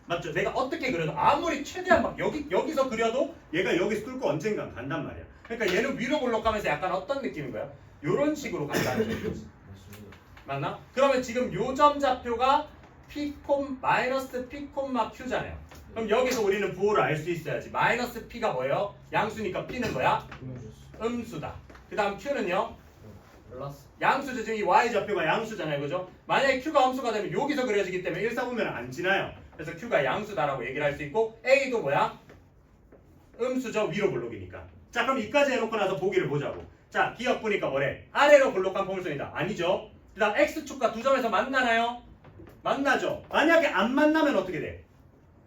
맞죠? 내가 어떻게 그려도 아무리 최대한 막 여기서 그려도 얘가 여기서 뚫고 언젠간 간단 말이야. 그러니까 얘는 위로 볼록하면서 약간 어떤 느낌인 거야? 요런 식으로 간다는 거지. 맞나? 그러면 지금 요점 좌표가 P, 마이너스 P, Q잖아요. 그럼 여기서 우리는 부호를 알 수 있어야지. 마이너스 P가 뭐예요? 양수니까 P는 뭐야? 음수다. 그 다음 Q는요? 플러스. 양수죠. 지금 이 Y 좌표가 양수잖아요. 그죠? 만약에 Q가 음수가 되면 여기서 그려지기 때문에 1, 4분면은 안 지나요. 그래서 Q가 양수다라고 얘기를 할 수 있고 A도 뭐야? 음수죠. 위로 볼록이니까. 자 그럼 이까지 해놓고 나서 보기를 보자고. 자 기억 보니까 뭐래? 아래로 볼록한 포물선이다. 아니죠. 그 다음 X축과 두 점에서 만나나요? 만나죠. 만약에 안 만나면 어떻게 돼?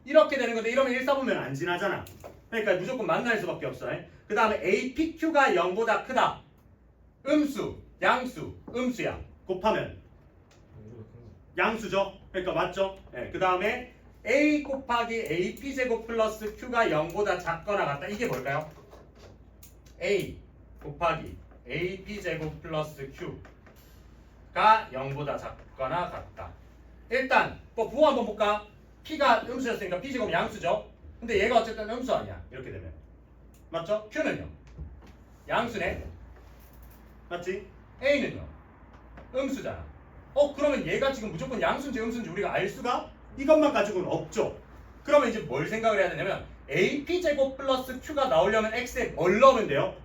이렇게 되는 건데 이러면 1, 4분면 안 지나잖아. 그러니까 무조건 만날 수밖에 없어. 그 다음에 APQ가 0보다 크다. 음수, 양수, 음수야. 곱하면 양수죠. 그러니까 맞죠? 네, 그 다음에 A 곱하기 AP제곱 플러스 Q가 0보다 작거나 같다. 이게 뭘까요? A 곱하기 AP제곱 플러스 Q가 0보다 작거나 같다. 일단 뭐 부호 한번 볼까? P가 음수였으니까 P제곱 양수죠. 근데 얘가 어쨌든 음수 아니야. 이렇게 되면 맞죠? Q는요? 양수네. 맞지? A는요? 음수잖아. 그러면 얘가 지금 무조건 양수인지 음수인지 우리가 알 수가 이것만 가지고는 없죠. 그러면 이제 뭘 생각을 해야 되냐면 AP제곱 플러스 Q가 나오려면 X에 뭘 넣으면 돼요?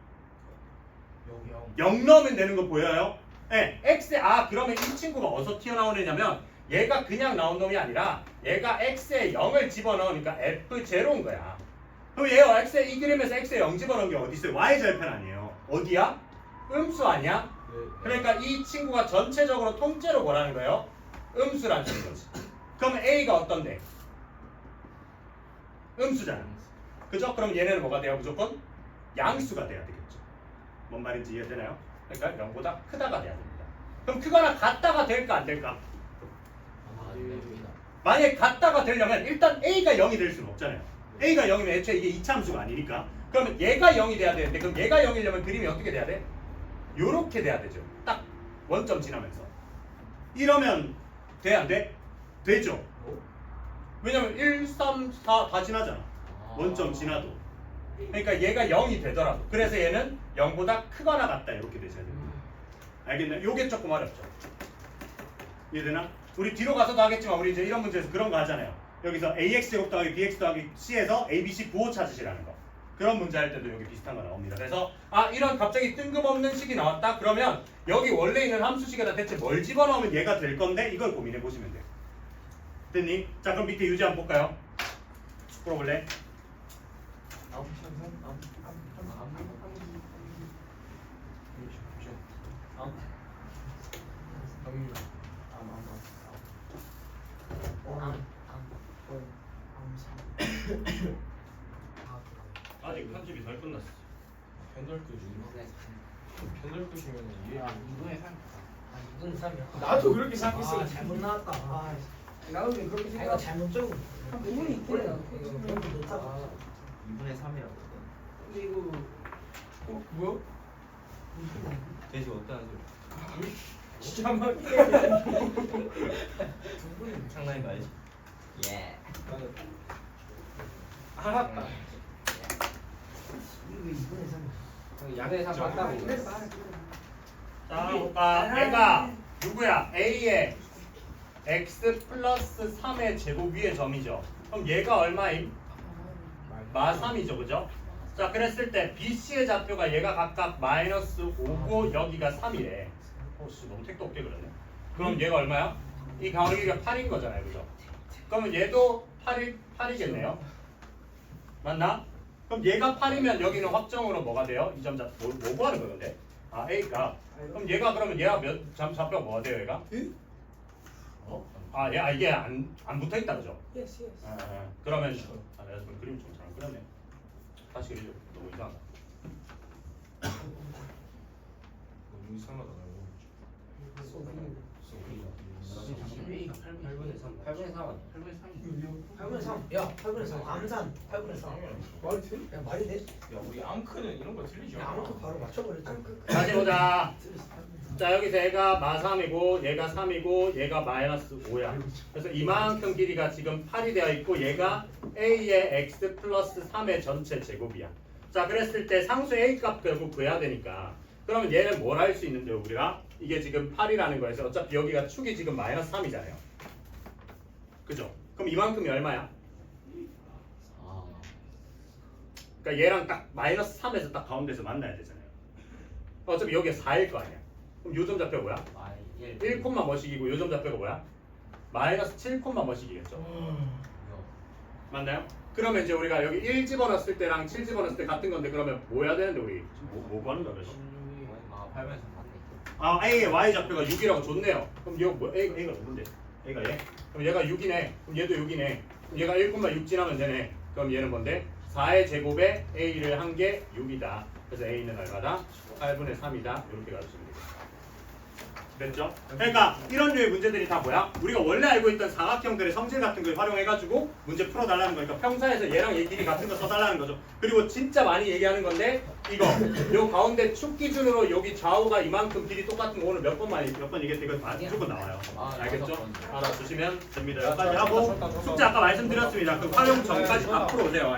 0 넣으면 되는 거 보여요? 네, X에 그러면 이 친구가 어디서 튀어나오느냐면 얘가 그냥 나온 놈이 아니라 얘가 X에 0을 집어넣으니까 F0인 거야. 그럼 얘가 X에 이 그림에서 X에 0 집어넣은 게 어디 있어요? Y절편 아니에요. 어디야? 음수 아니야? 그러니까 이 친구가 전체적으로 통째로 뭐라는 거예요? 음수라는 거지. 그럼 A가 어떤데? 음수잖아. 그죠? 그럼 얘네는 뭐가 돼요? 무조건 양수가 돼야 되겠죠. 뭔 말인지 이해되나요? 그러니까 0보다 크다가 돼야 됩니다. 그럼 크거나 같다가 될까 안 될까? 만약에 같다가 되려면 일단 A가 0이 될 수는 없잖아요. A가 0이면 애초에 이게 이차함수가 아니니까. 그러면 얘가 0이 돼야 되는데 그럼 얘가 0이려면 그림이 어떻게 돼야 돼? 요렇게 돼야 되죠. 딱 원점 지나면서. 이러면 돼 안 돼? 되죠. 왜냐면 1, 3, 4 다 지나잖아. 원점 지나도. 그러니까 얘가 0이 되더라도. 그래서 얘는 0보다 크거나 같다 이렇게 되셔야 됩니다. 알겠나요? 요게 조금 어렵죠. 이해되나? 우리 뒤로 가서도 하겠지만 우리 이제 이런 문제에서 그런 거 하잖아요. 여기서 AX제곱 더하기 BX 더하기 C에서 ABC 부호 찾으시라는 거. 그런 문제 할 때도 여기 비슷한 거 나옵니다. 그래서 이런 갑자기 뜬금없는 식이 나왔다? 그러면 여기 원래 있는 함수식에다 대체 뭘 집어넣으면 얘가 될 건데 이걸 고민해 보시면 돼요. 됐니? 자 그럼 밑에 유지 한번 볼까요? 풀어볼래? 아직 편집이 덜 끝났어. 편들 끄시면 이해. 2분의 3. 2분의 3이야. 나도 그렇게 생각했어. 잘못 나왔다. 나도 그렇게 내가 생각. 잘못 적은 한 부분이 있대. 너무 늦다가. 2분의 3이라고. 근데 이거 뭐야? 돼지 어디다 줘? 진짜 한 번. 장난인 거 알지? 예. 알았다. 이거 2분의 3. 양의 3 맞다고. 그래서 말해. 자 볼까? 얘가 누구야? A의 x 플러스 3의 제곱 위의 점이죠. 그럼 얘가 얼마임? 마 3이죠, 그죠? 자 그랬을 때 BC의 좌표가 얘가 각각 마이너스 5고 여기가 3이래. 씨 너무 택도 없게 그러네. 그럼 얘가 얼마야? 이 가운데가 8인 거잖아요, 그죠? 그러면 얘도 8이겠네요. 맞나? 그럼 얘가 8이면 여기는 확정으로 뭐가 돼요? 이 점 좌표 뭐 구하는 거예요, 근데? A가. 그럼 얘가 그러면 얘가 몇 좌표가 뭐가 돼요, 얘가? 이게 안 붙어 있다, 그죠? 예스 예스. 그러면 내가 좀 그림 좀 잘 그렸네. 다시 그리죠. 너무 이상하다. 너무 이상하다. A가 8분의 3. 8분의 3 아니야? 8분의 3. 야, 8분의 3. 암산 8분의 3. 말이 돼? 야, 말이 돼? 야 우리 앙크는 이런 거 틀리지 야, 않아? 아무튼 바로 맞춰버렸지. 다시 보자. 자 여기서 얘가 마3이고 얘가 3이고 얘가 마이너스 5야. 그래서 이만큼 길이가 지금 8이 되어 있고 얘가 A의 x 플러스 3의 전체 제곱이야. 자 그랬을 때 상수 A 값 결국 구해야 되니까 그러면 얘는 뭘 할 수 있는데요 우리가? 이게 지금 8이라는 거에서 어차피 여기가 축이 지금 마이너스 3이잖아요. 그죠? 그럼 이만큼이 얼마야? 그러니까 얘랑 딱 마이너스 3에서 딱 가운데서 만나야 되잖아요. 어차피 여기가 4일 거 아니야. 그럼 요점 좌표가 뭐야? 1, 뭐씩이고 요점 좌표가 뭐야? 마이너스 7, 뭐씩이겠죠. 맞나요? 그러면 이제 우리가 여기 1 집어넣었을 때랑 7 집어넣었을 때 같은 건데 그러면 뭐 해야 되는데 우리 뭐 구하는 거야? 8분의 3 맞네. A의 Y 좌표가 6이라고 줬네요. 그럼 얘가 뭐 A가 누군데? A가 얘? 그럼 얘가 6이네. 그럼 얘도 6이네. 그럼 얘가 1,6 지나면 되네. 그럼 얘는 뭔데? 4의 제곱에 A를 한 게 6이다. 그래서 A는 얼마다? 8분의 3이다. 이렇게 가르치면 되겠다. 됐죠? 그러니까 이런 류의 문제들이 다 뭐야? 우리가 원래 알고 있던 사각형들의 성질 같은 걸 활용해가지고 문제 풀어달라는 거니까 평사에서 얘랑 얘 길이 같은 거 써달라는 거죠. 그리고 진짜 많이 얘기하는 건데 이거 요 가운데 축 기준으로 여기 좌우가 이만큼 길이 똑같은 거 오늘 몇 번 얘기했는데 이거 무조건 나와요. 알겠죠? 알아두시면 됩니다. 여기까지 하고 숙제 아까 말씀드렸습니다. 그 활용 전까지 앞으로 오세요.